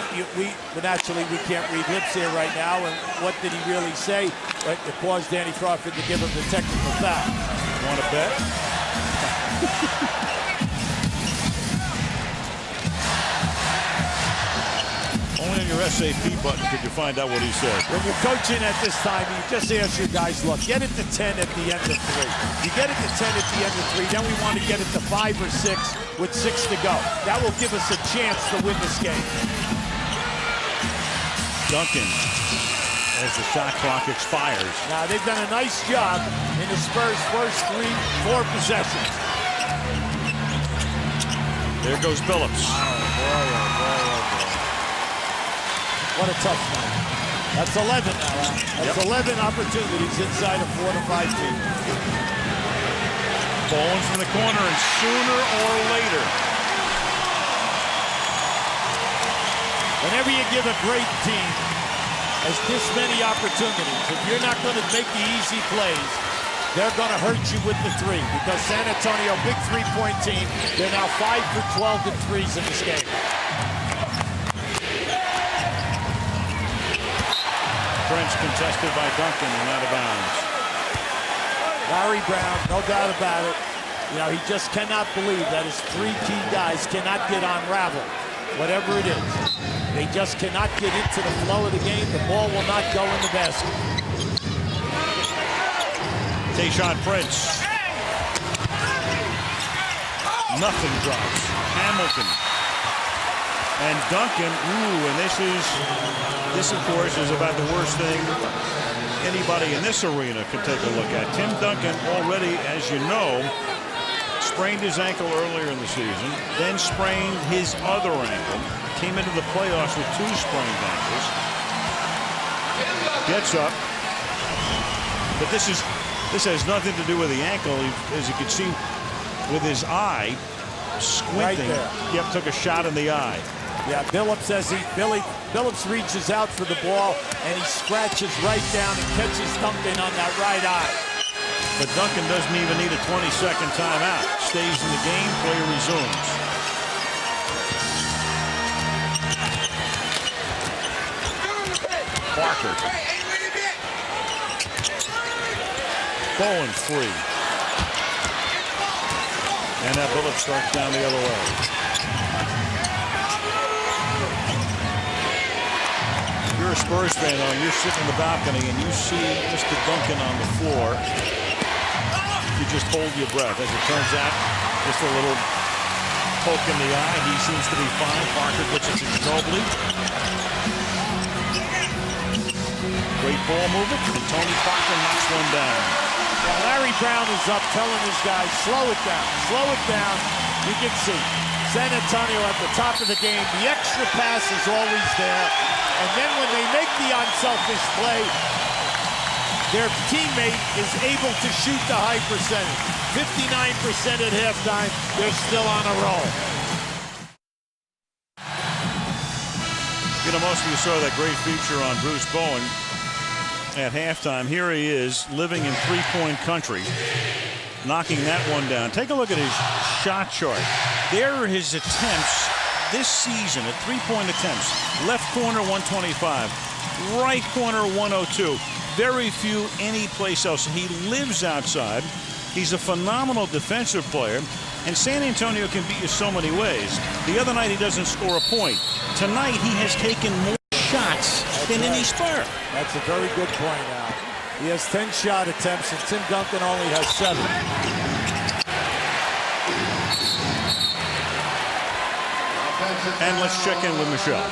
naturally, we can't read lips here right now, and what did he really say? It caused Danny Crawford to give him the technical foul. Want to bet? Only on your SAP button could you find out what he said. When you're coaching at this time, you just ask your guys, look, get it to 10 at the end of 3. You get it to 10 at the end of 3, then we want to get it to 5 or 6 with 6 to go. That will give us a chance to win this game. Duncan, as the shot clock expires. Now, they've done a nice job in the Spurs' first 4 possessions. There goes Billups. What a tough night. That's 11 now. That's 11 opportunities inside of 4 to 5 feet. Bowen from the corner, and sooner or later. Whenever you give a great team as this many opportunities, if you're not going to make the easy plays, they're going to hurt you with the 3. Because San Antonio, big 3-point team, they're now 5 for 12 in threes in this game. Prince contested by Duncan and out of bounds. Larry Brown, no doubt about it. You know, he just cannot believe that his 3 key guys cannot get unraveled, whatever it is. They just cannot get into the flow of the game. The ball will not go in the basket. Tayshaun Prince. Nothing drops. Hamilton. And Duncan, and this of course is about the worst thing anybody in this arena can take a look at. Tim Duncan already, as you know, sprained his ankle earlier in the season, then sprained his other ankle. Came into the playoffs with 2 sprained ankles. Gets up. But this has nothing to do with the ankle. As you can see with his eye squinting. Right there. Yep, took a shot in the eye. Yeah, Billups Billups reaches out for the ball and he scratches right down and catches Duncan on that right eye. But Duncan doesn't even need a 20-second timeout. Stays in the game, play resumes. Parker. Bowen free. And that Billups starts down the other way. If you're a Spurs fan, though, you're sitting in the balcony and you see Mr. Duncan on the floor. You just hold your breath. As it turns out, just a little poke in the eye. He seems to be fine. Parker gets it to Ginobili. Great ball movement, and Tony Parker knocks one down. Yeah, Larry Brown is up telling his guys, slow it down, slow it down. You can see San Antonio at the top of the game. The extra pass is always there. And then when they make the unselfish play, their teammate is able to shoot the high percentage. 59% at halftime. They're still on a roll. You know, most of you saw that great feature on Bruce Bowen at halftime. Here he is, living in three-point country, knocking that one down. Take a look at his shot chart. There are his attempts this season at three-point attempts. Left corner 125, right corner 102. Very few any place else. He lives outside. He's a phenomenal defensive player, and San Antonio can beat you so many ways. The other night he doesn't score a point. Tonight he has taken more shots than any Spur. That's a very good point, Al. He has 10 shot attempts, and Tim Duncan only has 7. And let's check in with Michelle.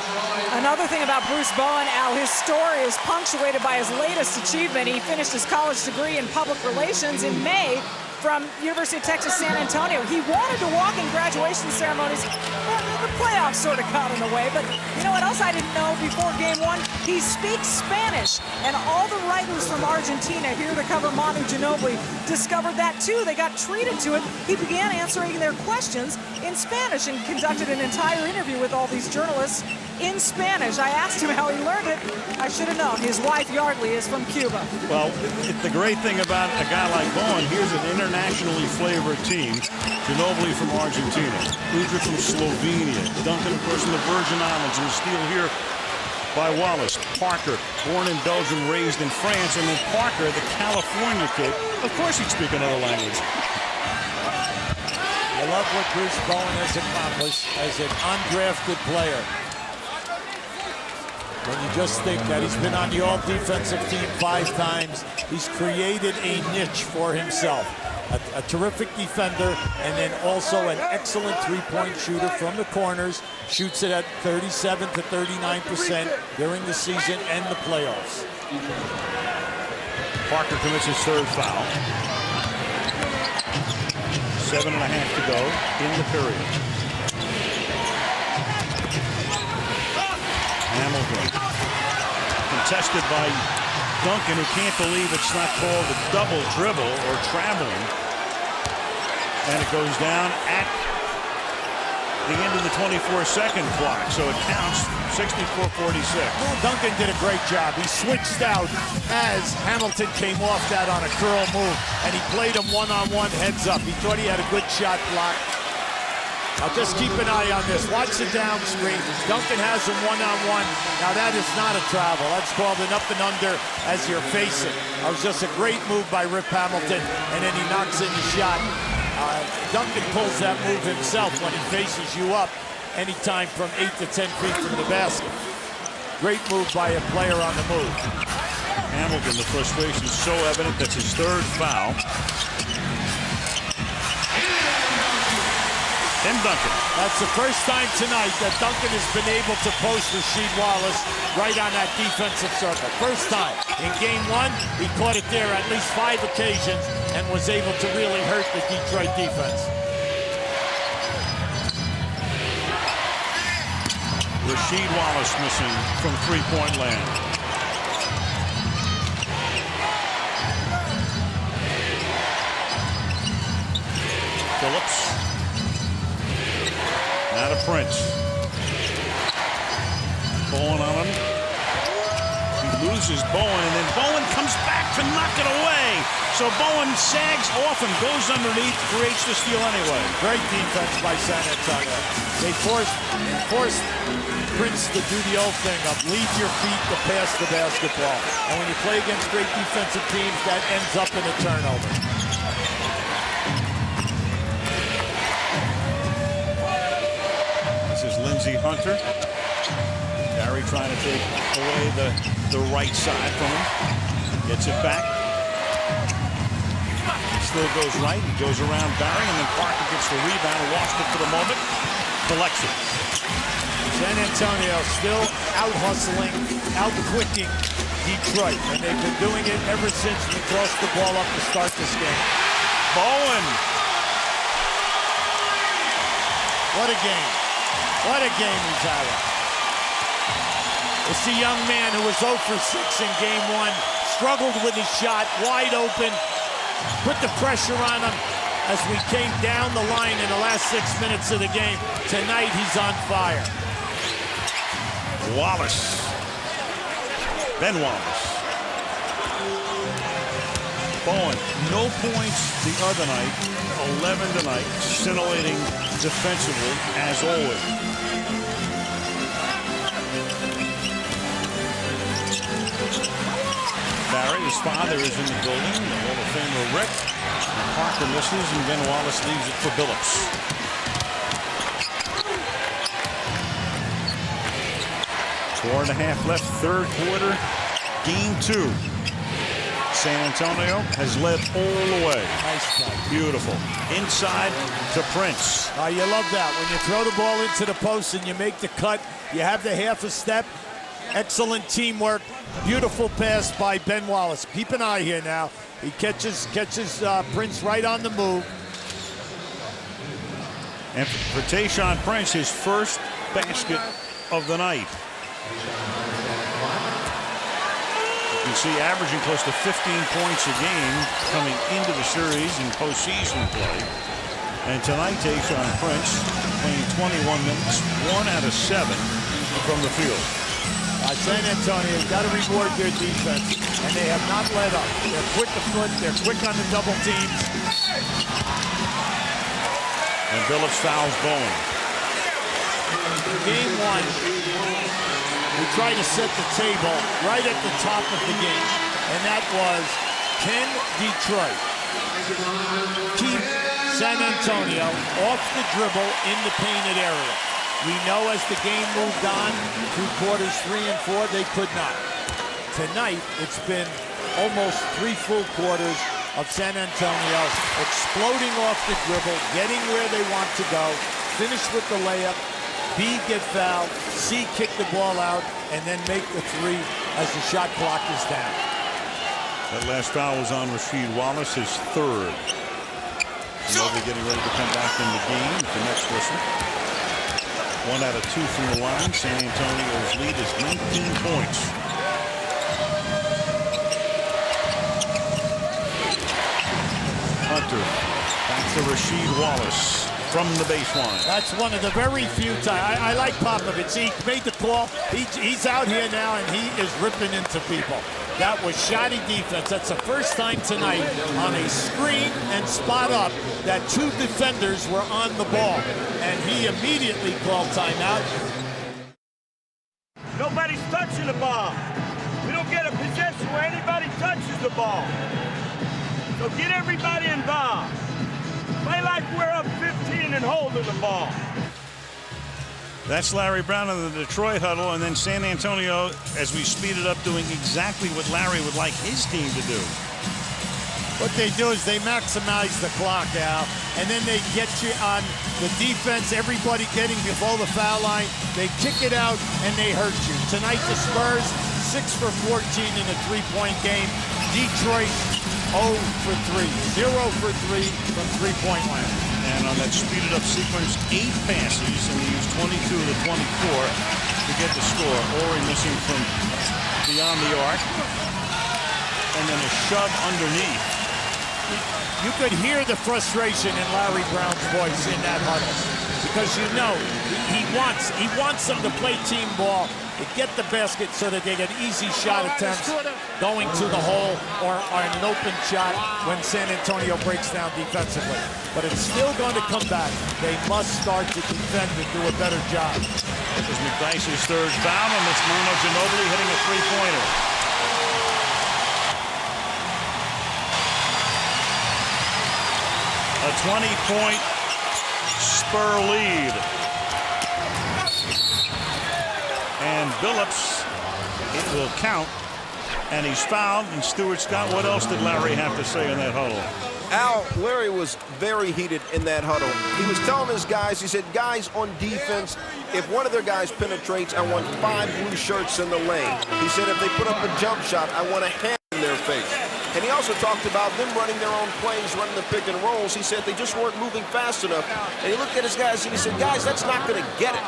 Another thing about Bruce Bowen, Al, his story is punctuated by his latest achievement. He finished his college degree in public relations in May from University of Texas, San Antonio. He wanted to walk in graduation ceremonies. Well, the playoffs sort of got in the way, but you know what else I didn't know before game one? He speaks Spanish, and all the writers from Argentina here to cover Manu Ginobili discovered that too. They got treated to it. He began answering their questions in Spanish and conducted an entire interview with all these journalists in Spanish. I asked him how he learned it. I should have known. His wife, Yardley, is from Cuba. Well, the great thing about a guy like Bowen, here's an internationally flavored team. Ginobili from Argentina, Udrih from Slovenia, Duncan, of course, from the Virgin Islands, and steal here by Wallace. Parker, born in Belgium, raised in France, and then Parker, the California kid. Of course he'd speak another language. I love what Bruce Bowen has accomplished as an undrafted player. When you just think that he's been on the all-defensive team 5 times, he's created a niche for himself. A terrific defender, and then also an excellent three-point shooter from the corners. Shoots it at 37 to 39% during the season and the playoffs. Parker commits his 3rd foul. 7.5 to go in the period. Hamilton contested by Duncan, who can't believe it's not called a double dribble or traveling. And it goes down at the end of the 24-second clock, so it counts 64-46. Well, Duncan did a great job. He switched out as Hamilton came off that on a curl move, and he played him one-on-one heads up. He thought he had a good shot block. I'll just keep an eye on this. Watch the down screen. Duncan has him one-on-one. Now that is not a travel. That's called an up and under as you're facing. That was just a great move by Rip Hamilton, and then he knocks in the shot. Duncan pulls that move himself when he faces you up anytime from 8 to 10 feet from the basket. Great move by a player on the move. Hamilton, the frustration is so evident. That's his 3rd foul. Tim Duncan. That's the first time tonight that Duncan has been able to post Rasheed Wallace right on that defensive circle. First time. In game 1, he caught it there at least 5 occasions and was able to really hurt the Detroit defense. Rasheed Wallace missing from three-point land. Billups. Now to Prince. Bowen on him. He loses Bowen, and then Bowen comes back to knock it away. So Bowen sags off and goes underneath, creates the steal anyway. Great defense by San Antonio. They forced Prince to do the old thing of leave your feet to pass the basketball. And when you play against great defensive teams, that ends up in a turnover. This is Lindsey Hunter. Barry trying to take away the right side from him. Gets it back. He still goes right. He goes around Barry, and then Parker gets the rebound. Lost it for the moment. Collects it. San Antonio still out-hustling, out-quicking Detroit. And they've been doing it ever since we tossed the ball up to start this game. Bowen. What a game. What a game he's having. It's the young man who was 0 for 6 in game 1, struggled with his shot, wide open, put the pressure on him as we came down the line in the last 6 minutes of the game. Tonight, he's on fire. Wallace. Ben Wallace. Bowen, no points the other night, 11 tonight, scintillating defensively as always. Barry, his father, is in the building. The Hall of Famer Rick. Parker misses, and Ben Wallace leaves it for Billups. Four and a half left, third quarter, game 2. San Antonio has led all the way. Nice play. Beautiful. Inside to Prince. You love that. When you throw the ball into the post and you make the cut, you have the half a step. Excellent teamwork. Beautiful pass by Ben Wallace. Keep an eye here now. He catches Prince right on the move. And for Tayshaun Prince, his first basket of the night. You can see averaging close to 15 points a game coming into the series in postseason play. And tonight, Tayshaun Prince playing 21 minutes, 1 out of 7 from the field. San Antonio's got to reward their defense, and they have not let up. They're quick to foot, they're quick on the double teams. And Billups fouls Bowen. Game 1, we tried to set the table right at the top of the game, and that was, can Detroit keep San Antonio off the dribble in the painted area? We know as the game moved on through quarters 3 and 4, they could not. Tonight, it's been almost 3 full quarters of San Antonio exploding off the dribble, getting where they want to go, finish with the layup, B, get fouled, C, kick the ball out, and then make the 3 as the shot clock is down. That last foul was on Rasheed Wallace, his 3rd. Ginobili getting ready to come back in the game with the next whistle. 1 out of 2 from the line. San Antonio's lead is 19 points. Hunter back to Rasheed Wallace from the baseline. That's one of the very few times. I like Popovich. He made the call. He's out here now, and he is ripping into people. That was shoddy defense. That's the first time tonight on a screen and spot up that 2 defenders were on the ball. And he immediately called timeout. Nobody's touching the ball. We don't get a possession where anybody touches the ball. So get everybody involved. Play like we're up 15 and holding the ball. That's Larry Brown in the Detroit huddle, and then San Antonio, as we speed it up, doing exactly what Larry would like his team to do. What they do is they maximize the clock, Al, and then they get you on the defense, everybody getting below the foul line. They kick it out, and they hurt you. Tonight, the Spurs, 6 for 14 in a 3-point game. Detroit, 0 for 3. 0 for 3 from 3-point land. And on that speeded up sequence, 8 passes, and he used 22 to 24. get the score. Horry missing from beyond the arc. And then a shove underneath. You could hear the frustration in Larry Brown's voice in that huddle, because you know he wants them to play team ball, to get the basket so that they get easy shot attempts going to the hole or an open shot when San Antonio breaks down defensively. But it's still going to come back. They must start to defend and do a better job. This is McDyess' third foul, and it's Manu Ginobili hitting a three-pointer. A 20-point Spur lead. And Billups, it will count. And he's fouled. And Stuart Scott, what else did Larry have to say in that huddle? Al, Larry was very heated in that huddle. He was telling his guys, he said, guys, on defense, if one of their guys penetrates, I want 5 blue shirts in the lane. He said, if they put up a jump shot, I want a hand in their face. And he also talked about them running their own plays, running the pick and rolls. He said they just weren't moving fast enough. And he looked at his guys and he said, guys, that's not going to get it.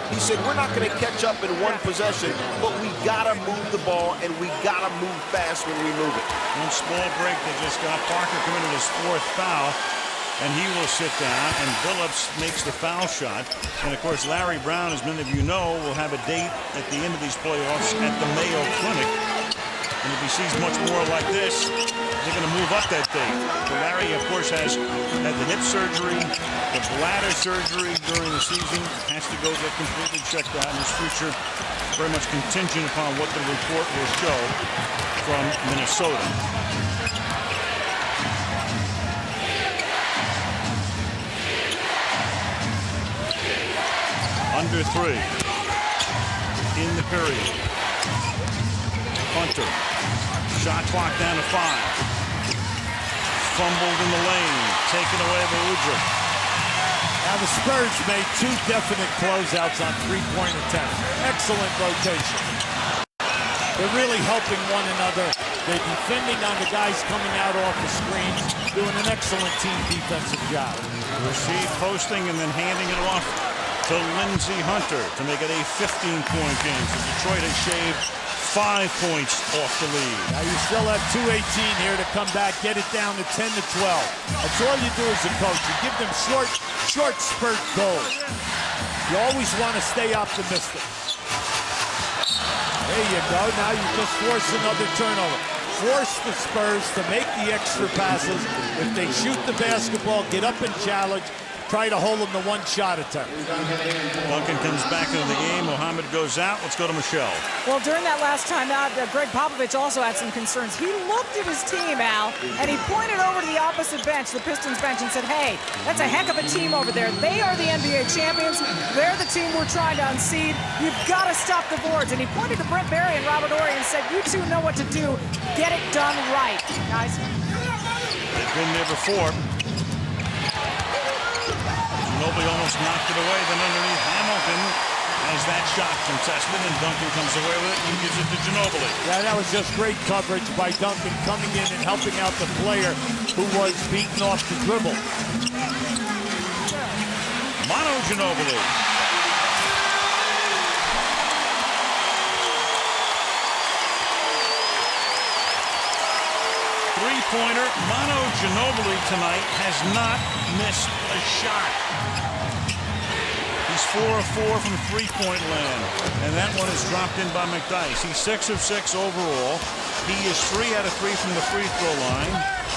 He said, we're not going to catch up in one possession, but we got to move the ball, and we got to move fast when we move it. One small break that just got Parker committed his 4th foul, and he will sit down, and Billups makes the foul shot. And, of course, Larry Brown, as many of you know, will have a date at the end of these playoffs at the Mayo Clinic. And if he sees much more like this, they're going to move up that date. So Larry, of course, has had the hip surgery, the bladder surgery during the season, has to go get completely checked out, and his future very much contingent upon what the report will show from Minnesota. Under 3 in the period. Hunter. Shot clock down to 5. Fumbled in the lane. Taken away by Udrih. Now the Spurs made 2 definite closeouts on 3-point attempts. Excellent rotation. They're really helping one another. They're defending on the guys coming out off the screens, doing an excellent team defensive job. Rasheed posting and then handing it off to Lindsey Hunter to make it a 15-point game. So Detroit has shaved 5 points off the lead. Now you still have 2:18 here to come back, get it down to 10 to 12. That's all you do as a coach. You give them short spurt goals. You always want to stay optimistic. There you go. Now you just force another turnover. Force the Spurs to make the extra passes. If they shoot the basketball, get up and challenge. Try to hold them to 1 shot attempt. Duncan comes back into the game. Mohammed goes out. Let's go to Michelle. Well, during that last time out, Greg Popovich also had some concerns. He looked at his team, Al, and he pointed over to the opposite bench, the Pistons bench, and said, hey, that's a heck of a team over there. They are the NBA champions. They're the team we're trying to unseed. You've got to stop the boards. And he pointed to Brent Barry and Robert Horry and said, you two know what to do. Get it done right, guys. They've been there before. Ginobili almost knocked it away, then underneath Hamilton has that shot contested, and Duncan comes away with it and gives it to Ginobili. Yeah, that was just great coverage by Duncan coming in and helping out the player who was beaten off the dribble. Manu Ginobili. Three-pointer. Manu Ginobili tonight has not missed a shot. He's 4 of 4 from three-point land, and that one is dropped in by McDyess. He's 6 of 6 overall. He is 3 out of 3 from the free throw line.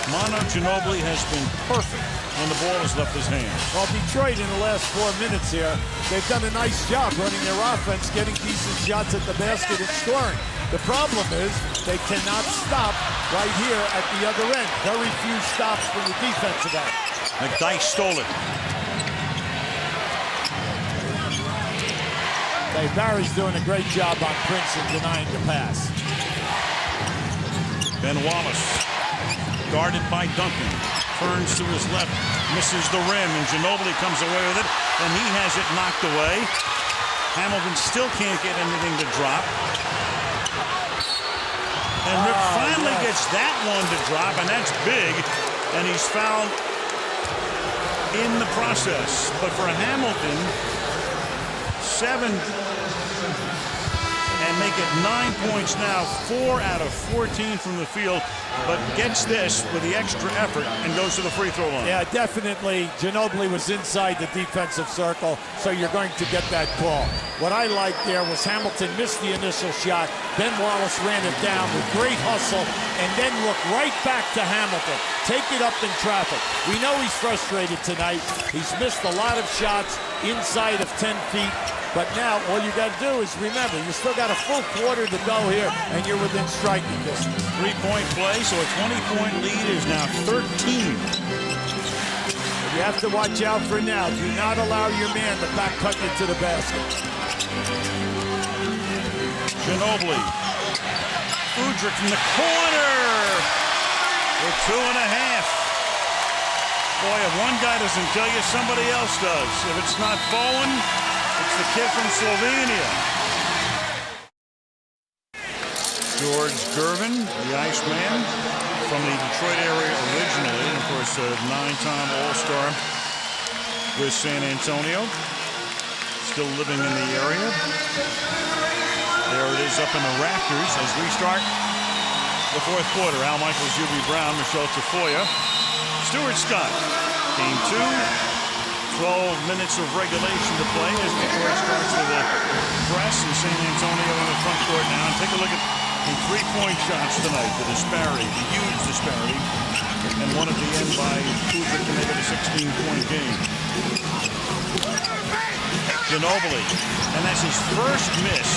Manu Ginobili has been perfect when the ball has left his hands. Well, Detroit in the last 4 minutes here, they've done a nice job running their offense, getting decent shots at the basket and scoring. The problem is they cannot stop right here at the other end. Very few stops from the defensive end. McDyess stole it. Barry's doing a great job on Prince in denying the pass. Ben Wallace, guarded by Duncan, turns to his left, misses the rim, and Ginobili comes away with it, and he has it knocked away. Hamilton still can't get anything to drop. And Rip finally gets that one to drop, and that's big, and he's fouled in the process. But for Hamilton, 7 make it 9 points now, 4 out of 14 from the field, but gets this with the extra effort and goes to the free throw line. Yeah, definitely. Ginobili was inside the defensive circle, so you're going to get that call. What I liked there was Hamilton missed the initial shot, then Wallace ran it down with great hustle, and then looked right back to Hamilton. Take it up in traffic. We know he's frustrated tonight. He's missed a lot of shots inside of 10 feet. But now, all you got to do is remember, you still got a full quarter to go here, and you're within striking distance. 3-point play, so a 20-point lead is now 13. But you have to watch out for now. Do not allow your man to back cut you to the basket. Ginobili. Udrih from the corner. For 2.5. Boy, if one guy doesn't tell you, somebody else does. If it's not Bowen, it's the kid from Slovenia. George Gervin, the Iceman, from the Detroit area originally, and of course a 9-time All-Star with San Antonio. Still living in the area. There it is up in the rafters as we start the fourth quarter. Al Michaels, UB Brown, Michelle Tafoya, Stuart Scott. Game 2. 12 minutes of regulation to play as Detroit starts with a press and San Antonio in the front court now. And take a look at the 3-point shots tonight. The disparity, the huge disparity. And one at the end by Udrih to make it a 16-point game. Ginobili. And that's his first miss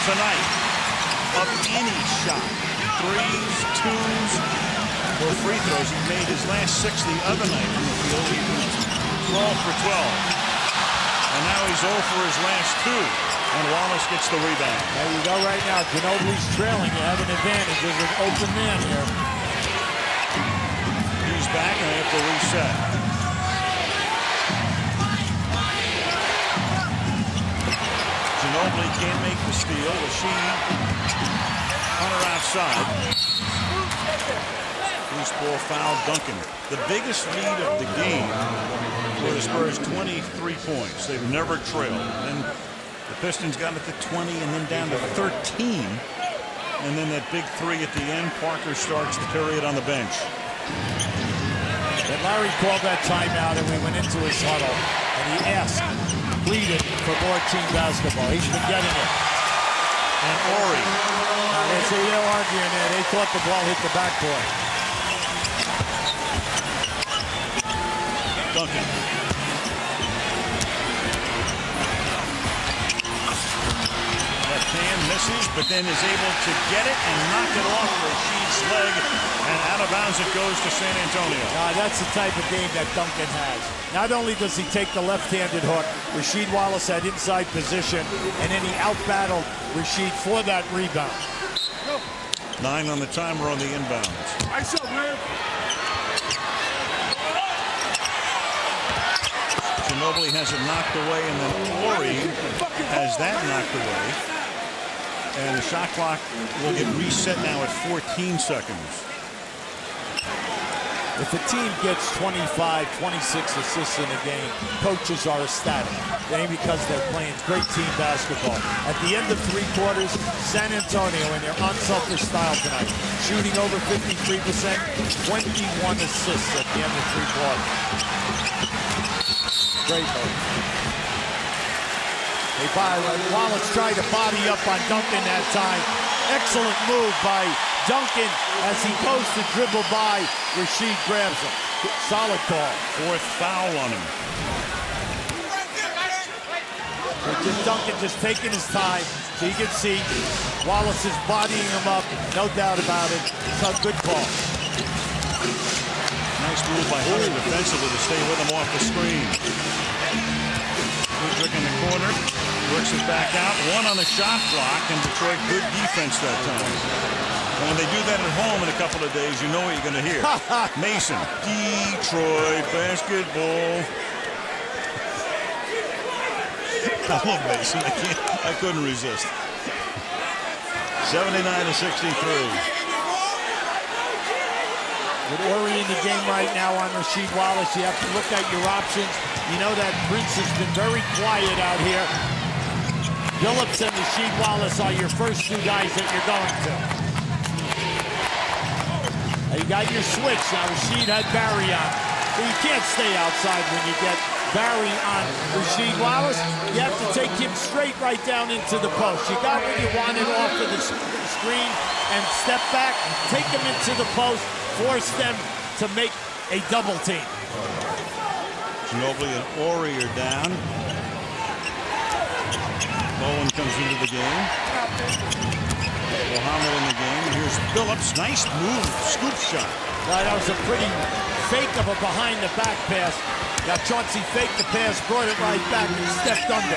tonight of any shot. 3s, 2s, or free throws. He made his last 6 the other night from the field. He was 12 for 12. And now he's 0 for his last 2. And Wallace gets the rebound. There you go right now. Ginobili's trailing. You have an advantage. There's an open man here. He's back and they have to reset. Ginobili can't make the steal. Rasheed on her outside. Loose ball foul, Duncan. The biggest lead of the game for the Spurs, 23 points. They've never trailed. Then the Pistons got it to 20 and then down to 13. And then that big 3 at the end. Parker starts the period on the bench. And Larry called that timeout and we went into his huddle. And he asked, pleaded for more team basketball. He's been getting it. And Horry. There's a little arguing there. They thought the ball hit the backboard. Duncan. Left hand misses, but then is able to get it and knock it off Rasheed's leg, and out of bounds it goes to San Antonio. That's the type of game that Duncan has. Not only does he take the left-handed hook, Rasheed Wallace had inside position, and then he out-battled Rasheed for that rebound. 9 on the timer on the inbounds. Nice up, man. Ginobili has it knocked away, and then Horry has that knocked away. And the shot clock will get reset now at 14 seconds. If a team gets 25, 26 assists in a game, coaches are ecstatic. It ain't because they're playing great team basketball. At the end of 3 quarters, San Antonio in their unselfish style tonight, shooting over 53%, 21 assists at the end of 3 quarters. Great move. Wallace tried to body up on Duncan that time. Excellent move by Duncan as he goes to dribble by. Rasheed grabs him. Solid call. 4th foul on him. Duncan just taking his time so you can see Wallace is bodying him up. No doubt about it. It's a good call. Nice move by Horry defensively to stay with him off the screen. Udrih in the corner. Works it back out. 1 on the shot clock, and Detroit good defense that time. And when they do that at home in a couple of days, you know what you're going to hear. Mason, Detroit basketball. I love Mason. I couldn't resist. 79-63. With Horry in the game right now on Rasheed Wallace, you have to look at your options. You know that Prince has been very quiet out here. Billups and Rasheed Wallace are your first two guys that you're going to. Now you got your switch. Now Rasheed had Barry on. So you can't stay outside when you get Barry on Rasheed Wallace. You have to take him straight right down into the post. You got what you wanted off of the screen and step back, take them into the post, force them to make a double team. Ginobili and Horry are down. Bowen comes into the game. Mohammed in the game. Here's Billups. Nice move. Scoop shot. That was a pretty fake of a behind-the-back pass. Now Chauncey faked the pass, brought it right back, and stepped under.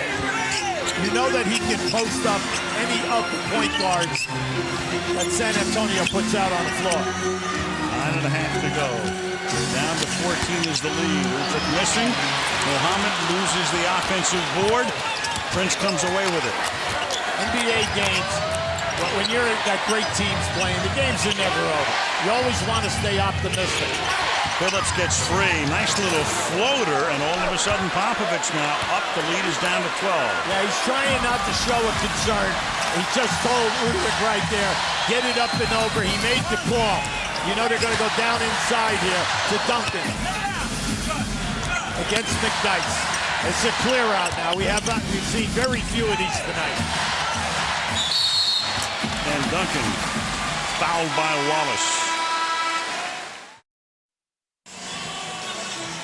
You know that he can post up any of the point guards that San Antonio puts out on the floor. 9.5 to go. Down to 14 is the lead. Udrih missing. Mohammed loses the offensive board. Prince comes away with it. NBA games, but when you're got great teams playing, the games are never over. You always want to stay optimistic. Billups gets free. Nice little floater, and all of a sudden Popovich now up. The lead is down to 12. Yeah, he's trying not to show a concern. He just told Udrih right there, get it up and over. He made the call. You know they're going to go down inside here to Duncan against McDyess. It's a clear out now. We've seen very few of these tonight. And Duncan fouled by Wallace.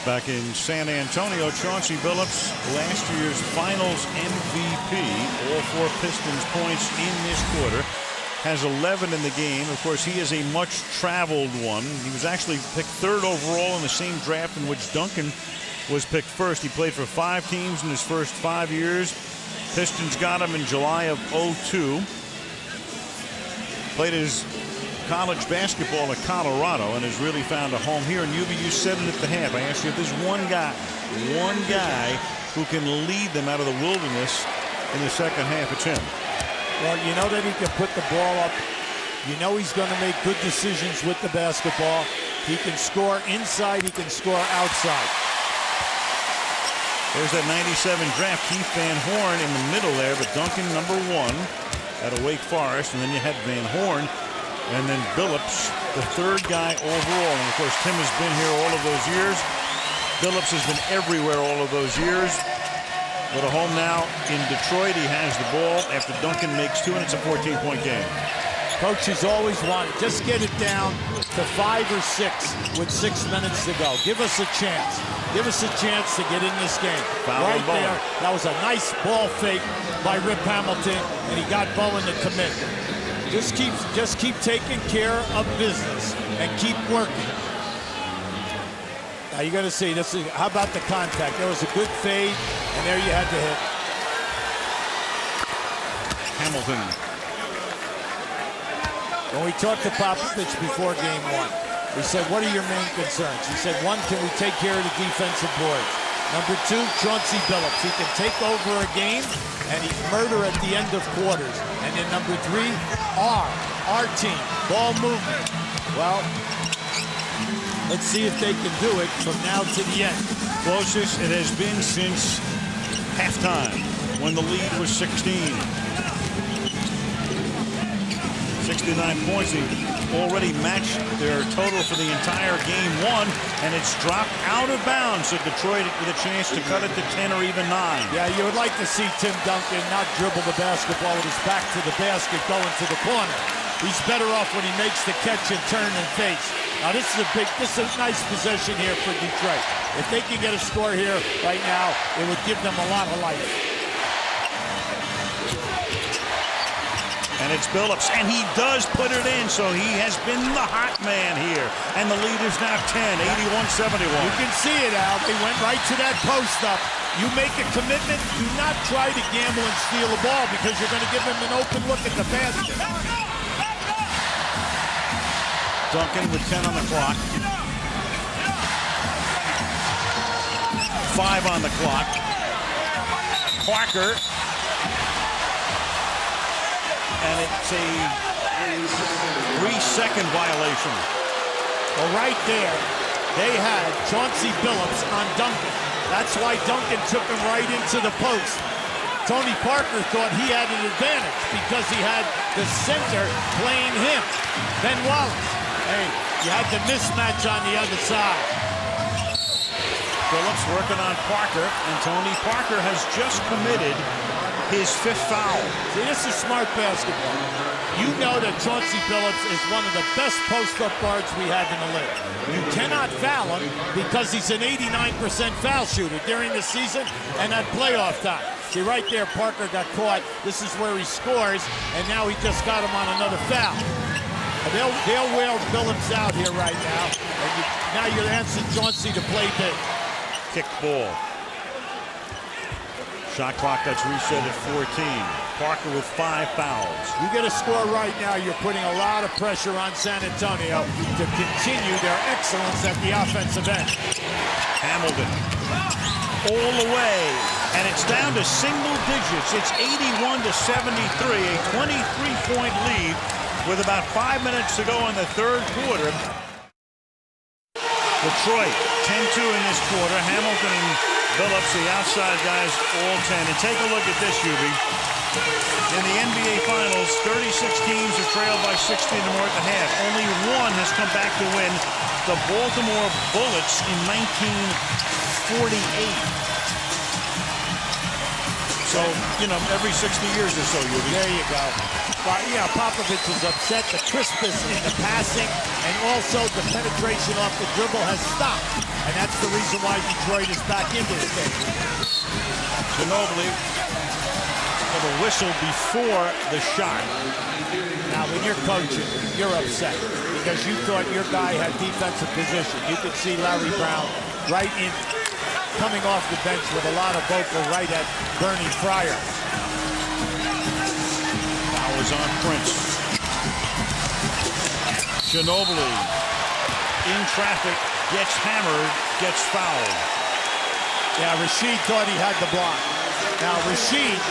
Back in San Antonio, Chauncey Billups, last year's Finals MVP, all 4 Pistons points in this quarter, has 11 in the game. Of course, he is a much-traveled one. He was actually picked 3rd overall in the same draft in which Duncan was picked first. He played for 5 teams in his first 5 years. Pistons got him in July of '02. Played his college basketball at Colorado and has really found a home here. And you said it at the half. I asked you if there's one guy who can lead them out of the wilderness in the second half, it's him. Well, you know that he can put the ball up. You know he's going to make good decisions with the basketball. He can score inside. He can score outside. There's that 97 draft, Keith Van Horn in the middle there, but Duncan number 1 out of Wake Forest, and then you had Van Horn, and then Billups, the 3rd guy overall. And of course, Tim has been here all of those years. Billups has been everywhere all of those years. With a home now in Detroit, he has the ball after Duncan makes 2, and it's a 14-point game. Coaches always want just get it down to 5 or 6 with 6 minutes to go. Give us a chance. Give us a chance to get in this game. Foul right on Bowen. there. That was a nice ball fake by Rip Hamilton, and he got Bowen to commit. Just keep taking care of business and keep working. Now you're going to see this. How about the contact? There was a good fade, and there you had the hit. Hamilton. When we talked to Popovich before game 1, we said, what are your main concerns? He said, 1, can we take care of the defensive boards? Number 2, Chauncey Billups. He can take over a game, and he's murder at the end of quarters. And then number 3, our team, ball movement. Well, let's see if they can do it from now to the end. Closest it has been since halftime, when the lead was 16. 69 points. They already matched their total for the entire game 1, and it's dropped out of bounds. So Detroit with a chance to cut it to 10 or even 9. Yeah, you would like to see Tim Duncan not dribble the basketball with his back to the basket going to the corner. He's better off when he makes the catch and turn and face. Now this is a nice possession here for Detroit. If they can get a score here right now, it would give them a lot of life. And it's Billups, and he does put it in, so he has been the hot man here. And the lead is now 10, 81-71. You can see it, Al. They went right to that post up. You make a commitment, do not try to gamble and steal the ball because you're going to give them an open look at the basket. Duncan with 10 on the clock. 5 on the clock. Parker. And it's a 3-second violation. Well, right there, they had Chauncey Billups on Duncan. That's why Duncan took him right into the post. Tony Parker thought he had an advantage because he had the center playing him. Ben Wallace. Hey, you had the mismatch on the other side. Billups working on Parker, and Tony Parker has just committed his 5th foul. See, this is smart basketball. You know that Chauncey Billups is one of the best post-up guards we have in the league. You cannot foul him because he's an 89% foul shooter during the season and at playoff time. See, right there, Parker got caught. This is where he scores, and now he just got him on another foul. They'll whale Billups out here right now. And now you're asking Chauncey to play big. Kick ball. Shot clock that's reset at 14. Parker with 5 fouls. You get a score right now, you're putting a lot of pressure on San Antonio to continue their excellence at the offensive end. Hamilton all the way, and it's down to single digits. It's 81-73, a 23-point lead with about 5 minutes to go in the 3rd quarter. Detroit 10-2 in this quarter. Hamilton and Billups, the outside guys, all 10. And take a look at this, Ubi. In the NBA Finals, 36 teams have trailed by 16 or more at the half. Only one has come back to win, the Baltimore Bullets in 1948. So, you know, every 60 years or so, Ubi. There you go. But, yeah, Popovich is upset. The crispness in the passing and also the penetration off the dribble has stopped. And that's the reason why Detroit is back in this game. Ginobili with a whistle before the shot. Now, when you're coaching, you're upset because you thought your guy had defensive position. You could see Larry Brown right in, coming off the bench with a lot of vocal right at Bernie Fryer. Foul is on Prince. Ginobili in traffic, gets hammered, gets fouled. Yeah, Rasheed thought he had the block. Now, Rasheed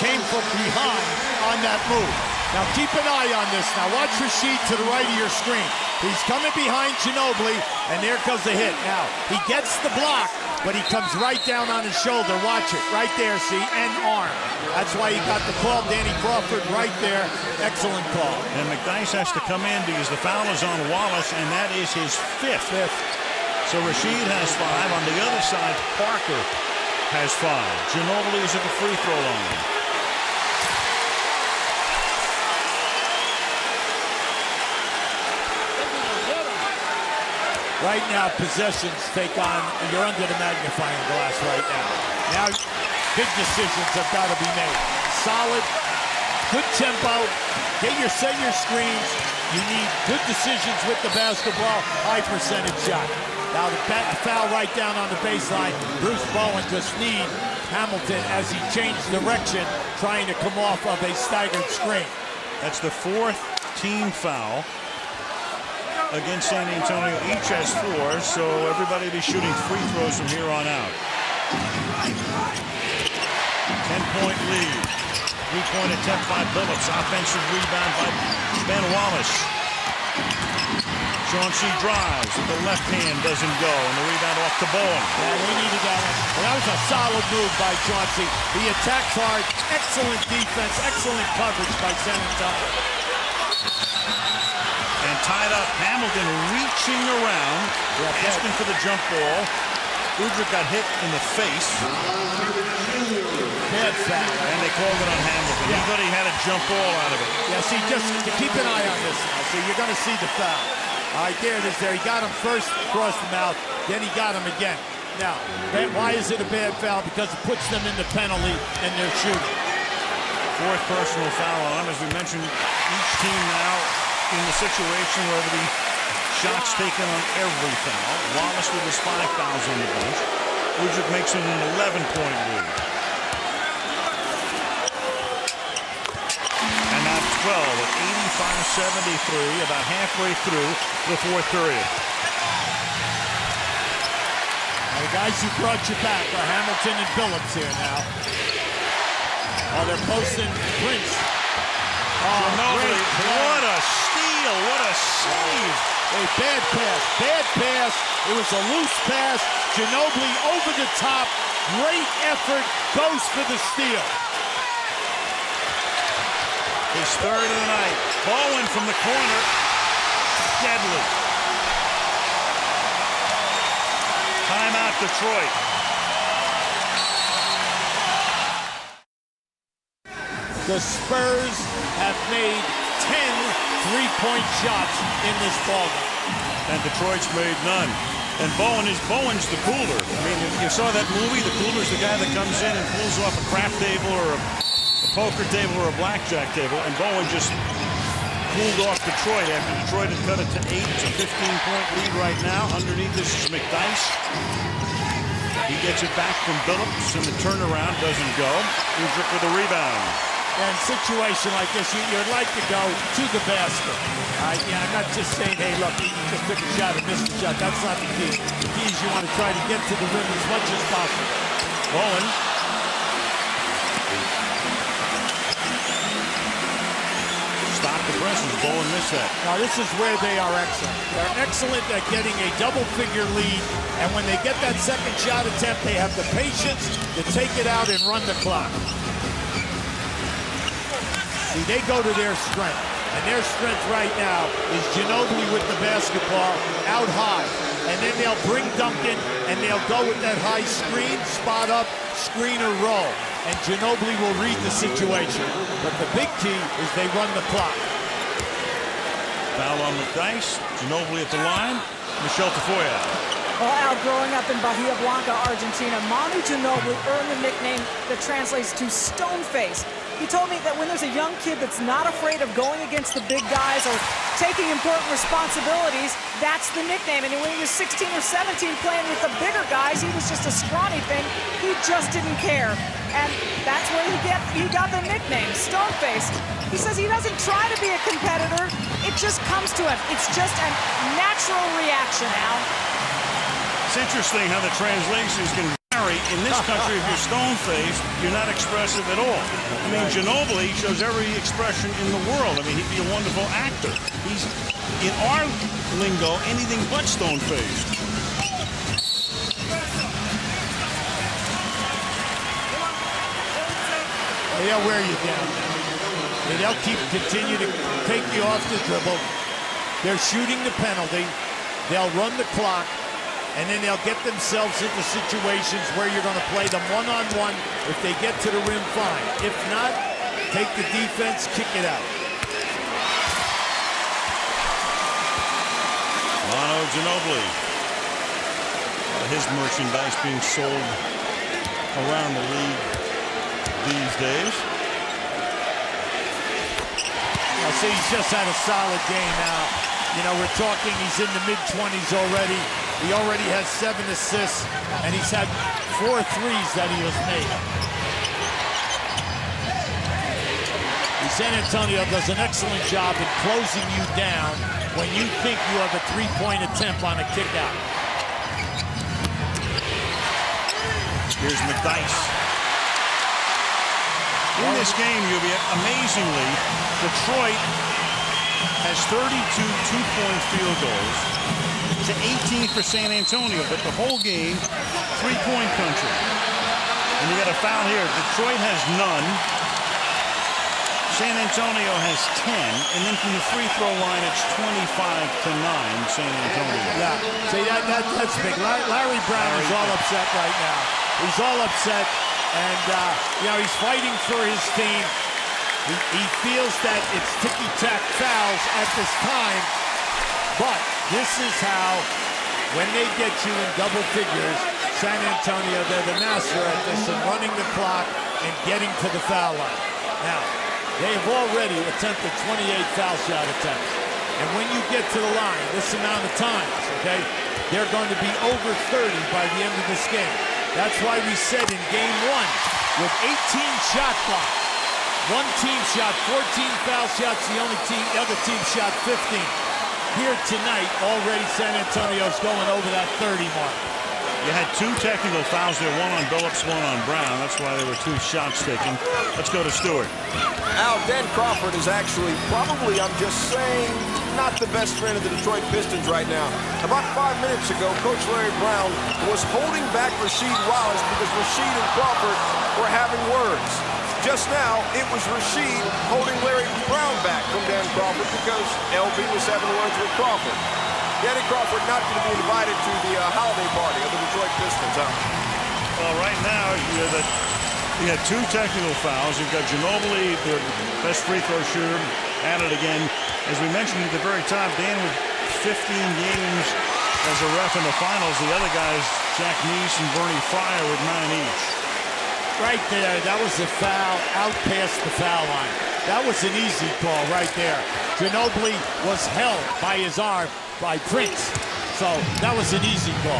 came from behind on that move. Now, keep an eye on this. Now, watch Rasheed to the right of your screen. He's coming behind Ginobili, and there goes the hit. Now, he gets the block, but he comes right down on his shoulder. Watch it. Right there, see? And arm. That's why he got the call. Danny Crawford right there. Excellent call. And McDyess has to come in because the foul is on Wallace, and that is his 5th. So Rasheed has 5. On the other side, Parker has 5. Ginobili is at the free throw line. Right now, possessions take on, you're under the magnifying glass right now. Now, big decisions have got to be made. Solid, good tempo, set your screens. You need good decisions with the basketball, high percentage shot. Now, the foul right down on the baseline. Bruce Bowen just needs Hamilton as he changed direction, trying to come off of a staggered screen. That's the 4th team foul against San Antonio. Each has 4, so everybody will be shooting free throws from here on out. 10-point lead. 3-point attempt by Billups. Offensive rebound by Ben Wallace. Chauncey drives with the left hand, doesn't go, and the rebound off to Bowen. Yeah, they needed that one. Well, that was a solid move by Chauncey. He attacks hard. Excellent defense, excellent coverage by San Antonio. And tied up, Hamilton reaching around, asking for the jump ball. Udrih got hit in the face. Bad foul. And they called it on Hamilton. He thought he had a jump ball out of it. Yeah, see, just keep an eye on this now. See, you're going to see the foul. All right, there it is there. He got him first across the mouth, then he got him again. Now, why is it a bad foul? Because it puts them in the penalty and they're shooting. 4th personal foul on him. As we mentioned, each team now in the situation where the shots taken on every foul. Wallace with his 5 fouls on the bench. Udrih makes it an 11-point lead. And now 12 at 85-73, about halfway through the 4th period. Now the guys who brought you back are Hamilton and Billups here now. Oh, they're posting Prince. Oh, Ginobili, what a steal, what a save. A bad pass. It was a loose pass. Ginobili over the top. Great effort, goes for the steal. His third of the night. Bowen from the corner. Deadly. Timeout, Detroit. The Spurs have made 10 3-point shots in this ballgame. And Detroit's made none. And Bowen's the cooler. I mean, you saw that movie, the cooler's the guy that comes in and pulls off a craft table or a poker table or a blackjack table. And Bowen just cooled off Detroit after Detroit had cut it to 8. It's a 15-point lead right now. Underneath this is McDyess. He gets it back from Billups, and the turnaround doesn't go. Udrih with a rebound. In a situation like this, you'd like to go to the basket. Yeah, I'm not just saying, hey, look, you just took a shot and missed a shot. That's not the key. The key is you want to try to get to the rim as much as possible. Bowen. Stop the presses. Bowen missed that. Now, this is where they are excellent. They're excellent at getting a double-figure lead, and when they get that second shot attempt, they have the patience to take it out and run the clock. See, they go to their strength, and their strength right now is Ginobili with the basketball out high, and then they'll bring Duncan, and they'll go with that high screen, spot up, screen or roll, and Ginobili will read the situation. But the big key is they run the clock. Foul on McDyess. Ginobili at the line. Michelle Tafoya. Well, Al, growing up in Bahia Blanca, Argentina, Manu Ginobili earned a nickname that translates to stone face. He told me that when there's a young kid that's not afraid of going against the big guys or taking important responsibilities, that's the nickname. And when he was 16 or 17 playing with the bigger guys, he was just a scrawny thing. He just didn't care. And that's where he got the nickname, Stoneface. He says he doesn't try to be a competitor. It just comes to him. It's just a natural reaction, Al. It's interesting how the translations can vary. In this country, if you're stone-faced, you're not expressive at all. I mean, Ginobili shows every expression in the world. I mean, he'd be a wonderful actor. He's, in our lingo, anything but stone-faced. They'll wear you down. They'll continue to take you off the dribble. They're shooting the penalty. They'll run the clock. And then they'll get themselves into situations where you're going to play them one-on-one. If they get to the rim, fine. If not, take the defense, kick it out. Manu Ginobili. His merchandise being sold around the league these days. Now, see, he's just had a solid game now. You know, we're talking, he's in the mid-20s already. He already has 7 assists, and he's had 4 threes that he has made. San Antonio does an excellent job in closing you down when you think you have a 3-point attempt on a kick-out. Here's McDyess. In this game, you'll be amazingly, Detroit has 32 two-point field goals to 18 for San Antonio, but the whole game, 3-point country. And you got a foul here. Detroit has none. San Antonio has 10, and then from the free throw line, it's 25-9, San Antonio. Yeah, see, that's big. Larry Brown is all upset right now. He's all upset, and, you know, he's fighting for his team. He feels that it's ticky-tack fouls at this time, but this is how, when they get you in double figures, San Antonio, they're the master at this and running the clock and getting to the foul line. Now, they have already attempted 28 foul shot attempts. And when you get to the line, this amount of times, okay, they're going to be over 30 by the end of this game. That's why we said in game 1, with 18 shot clocks, one team shot 14 foul shots, the other team shot 15. Here tonight, already San Antonio's going over that 30 mark. You had 2 technical fouls there, one on Billups, one on Brown. That's why there were 2 shots taken. Let's go to Stewart. Al, Dan Crawford is actually probably, I'm just saying, not the best friend of the Detroit Pistons right now. About 5 minutes ago, Coach Larry Brown was holding back Rasheed Wallace because Rasheed and Crawford were having words. Just now, it was Rasheed holding Larry Brown back from Dan Crawford because LB was having words with Crawford. Danny Crawford not going to be invited to the holiday party of the Detroit Pistons, huh? Well, right now, you had 2 technical fouls. You've got Ginobili, their best free throw shooter, at it again. As we mentioned at the very top, Dan with 15 games as a ref in the finals. The other guys, Jack Neese and Bernie Fryer, with 9 each. Right there, that was a foul out past the foul line. That was an easy call right there. Ginobili was held by his arm by Prince. So that was an easy call.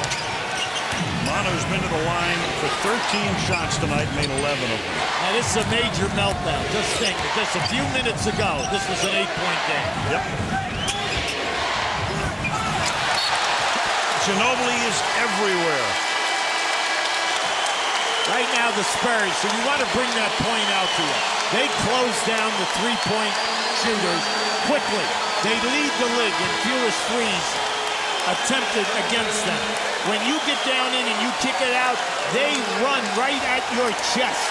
Manu's been to the line for 13 shots tonight, made 11 of them. Now this is a major meltdown. Just think, just a few minutes ago, this was an 8-point game. Yep. Ginobili is everywhere. Right now, the Spurs, so you want to bring that point out to you. They close down the 3-point shooters quickly. They lead the league in fewest threes attempted against them. When you get down in and you kick it out, they run right at your chest.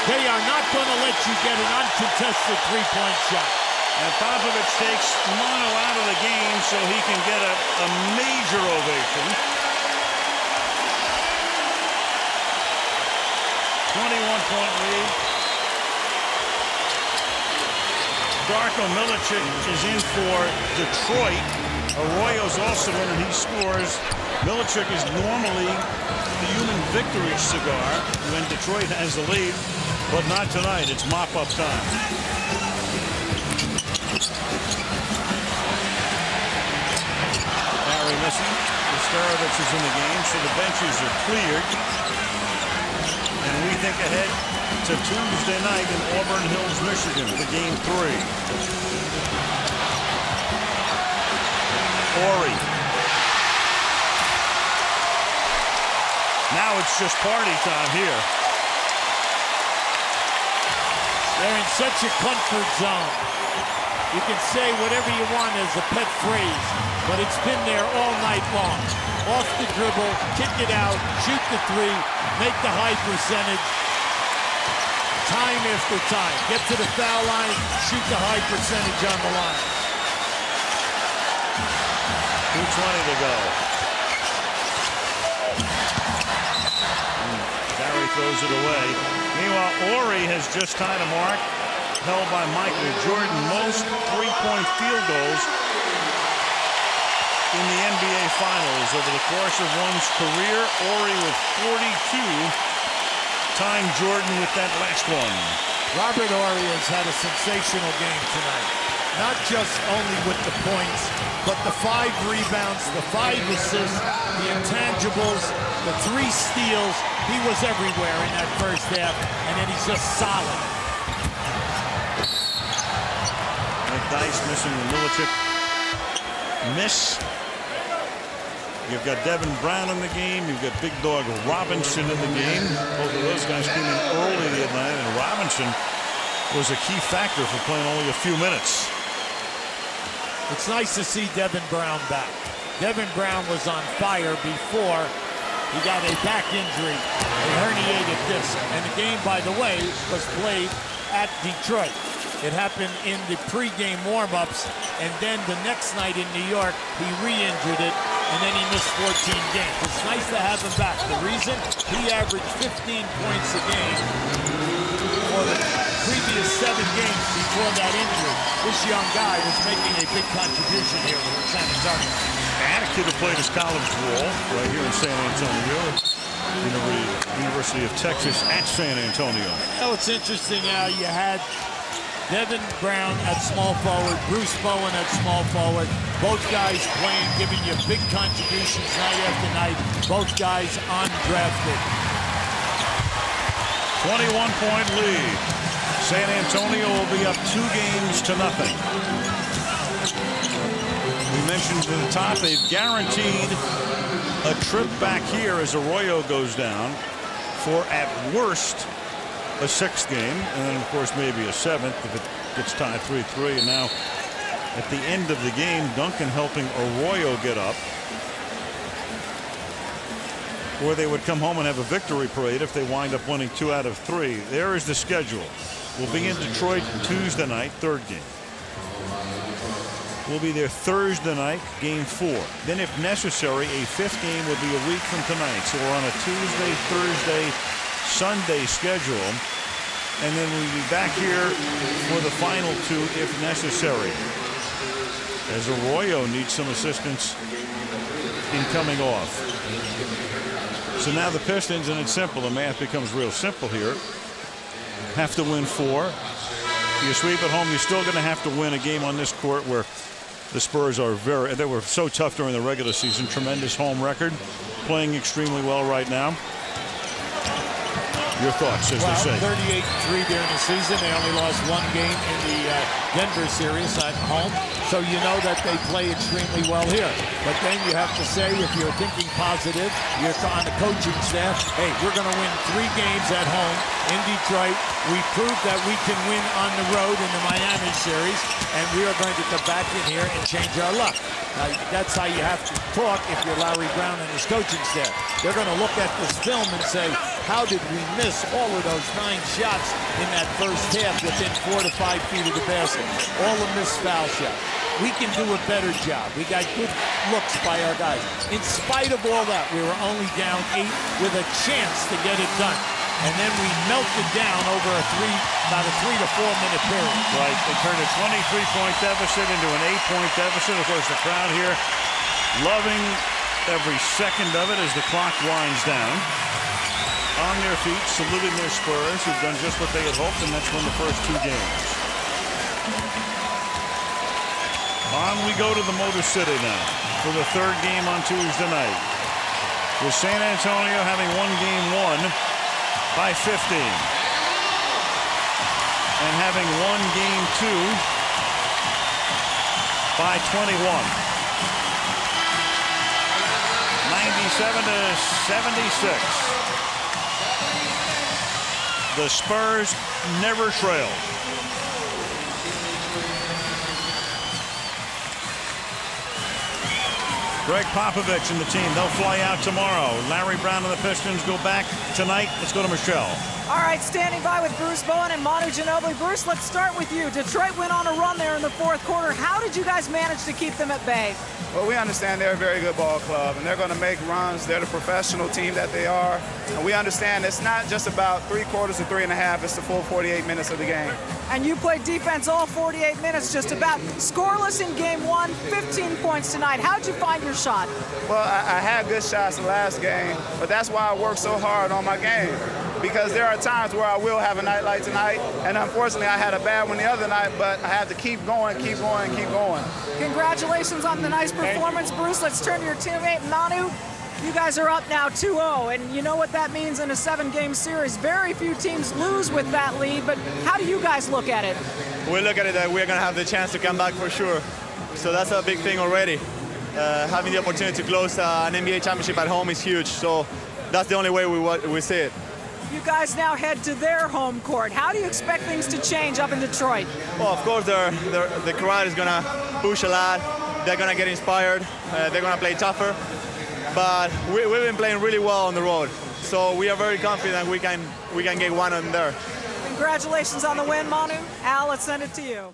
They are not going to let you get an uncontested 3-point shot. And Popovich takes Manu out of the game so he can get a major ovation. 21-point lead. Darko Milicic is in for Detroit. Arroyo's also in and he scores. Milicic is normally the human victory cigar when Detroit has the lead, but not tonight. It's mop-up time. Barry missing. Nesterovic is in the game, so the benches are cleared. And we think ahead to Tuesday night in Auburn Hills, Michigan for Game 3. Horry. Now it's just party time here. They're in such a comfort zone. You can say whatever you want as a pet phrase, but it's been there all night long. Off the dribble, kick it out, shoot the 3, make the high percentage. Time after time. Get to the foul line, shoot the high percentage on the line. 2:20 to go. Barry throws it away. Meanwhile, Horry has just tied a mark held by Michael Jordan. Most 3-point field goals in the NBA Finals over the course of one's career. Horry with 42, tying Jordan with that last one. Robert Horry has had a sensational game tonight. Not just only with the points, but the 5 rebounds, the 5 assists, the intangibles, the 3 steals. He was everywhere in that first half, and then he's just solid. McDyess missing the Milicic miss. You've got Devin Brown in the game. You've got Big Dog Robinson in the game. Both of those guys came in early the night, and Robinson was a key factor for playing only a few minutes. It's nice to see Devin Brown back. Devin Brown was on fire before he got a back injury, a herniated disc. And the game, by the way, was played at Detroit. It happened in the pregame warm-ups, and then the next night in New York, he re-injured it, and then he missed 14 games. It's nice to have him back. The reason? He averaged 15 points a game for the previous 7 games before that injury. This young guy was making a big contribution here with San Antonio. And a kid who played his college ball right here in San Antonio. University of Texas at San Antonio. Oh, it's interesting how you had Devin Brown at small forward, Bruce Bowen at small forward. Both guys playing, giving you big contributions night after night. Both guys undrafted. 21-point lead. San Antonio will be up 2-0. We mentioned at the top, they've guaranteed a trip back here as Arroyo goes down for, at worst, a 6th game, and then, of course, maybe a 7th if it gets tied 3-3. And now, at the end of the game, Duncan helping Arroyo get up. or they would come home and have a victory parade if they wind up winning 2 out of 3. There is the schedule. We'll be in Detroit Tuesday night, 3rd game. We'll be there Thursday night, game 4. Then, if necessary, a 5th game would be a week from tonight. So we're on a Tuesday, Thursday, Sunday schedule. And then we'll be back here for the final 2 if necessary, as Arroyo needs some assistance in coming off. So now the Pistons, and it's simple, the math becomes real simple here, have to win 4. You sweep at home, you're still going to have to win a game on this court where the Spurs are they were so tough during the regular season. Tremendous home record, playing extremely well right now. Your thoughts, as they say. 38-3 during the season. They only lost 1 game in the Denver series at home. So you know that they play extremely well here. But then you have to say, if you're thinking positive, you're on the coaching staff, hey, we're going to win 3 games at home in Detroit. We proved that we can win on the road in the Miami series, and we are going to come back in here and change our luck. That's how you have to talk if you're Larry Brown and his coaching staff. They're going to look at this film and say, how did we miss all of those 9 shots in that first half within 4 to 5 feet of the basket? All the missed foul shots. We can do a better job. We got good looks by our guys. In spite of all that, we were only down 8 with a chance to get it done. And then we melted down over about a 3 to 4 minute period. Right, they turned a 23-point deficit into an 8-point deficit. Of course, the crowd here loving every second of it as the clock winds down. On their feet, saluting their Spurs, who've done just what they had hoped, and that's won the first 2 games. On we go to the Motor City now for the 3rd game on Tuesday night, with San Antonio having won game 1 by 15 and having won game 2 by 21. 97 to 76. The Spurs never trailed. Greg Popovich and the team, they'll fly out tomorrow. Larry Brown and the Pistons go back tonight. Let's go to Michelle. All right, standing by with Bruce Bowen and Manu Ginobili. Bruce, let's start with you. Detroit went on a run there in the 4th quarter. How did you guys manage to keep them at bay? Well, we understand they're a very good ball club, and they're going to make runs. They're the professional team that they are. And we understand it's not just about 3 quarters or 3.5. It's the full 48 minutes of the game. And you played defense all 48 minutes, just about. Scoreless in game 1, 15 points tonight. How'd you find your shot? Well, I had good shots the last game, but that's why I worked so hard on my game. Because there are times where I will have a night like tonight, and unfortunately I had a bad one the other night, but I have to keep going, keep going, keep going. Congratulations on the nice performance, Bruce. Let's turn to your teammate, Manu. You guys are up now 2-0, and you know what that means in a 7-game series. Very few teams lose with that lead, but how do you guys look at it? We look at it that we're going to have the chance to come back for sure. So that's a big thing already. Having the opportunity to close an NBA championship at home is huge, so that's the only way we see it. You guys now head to their home court. How do you expect things to change up in Detroit? Well, of course, the crowd is going to push a lot. They're going to get inspired. They're going to play tougher. But we've been playing really well on the road. So we are very confident we can get one on there. Congratulations on the win, Manu. Al, let's send it to you.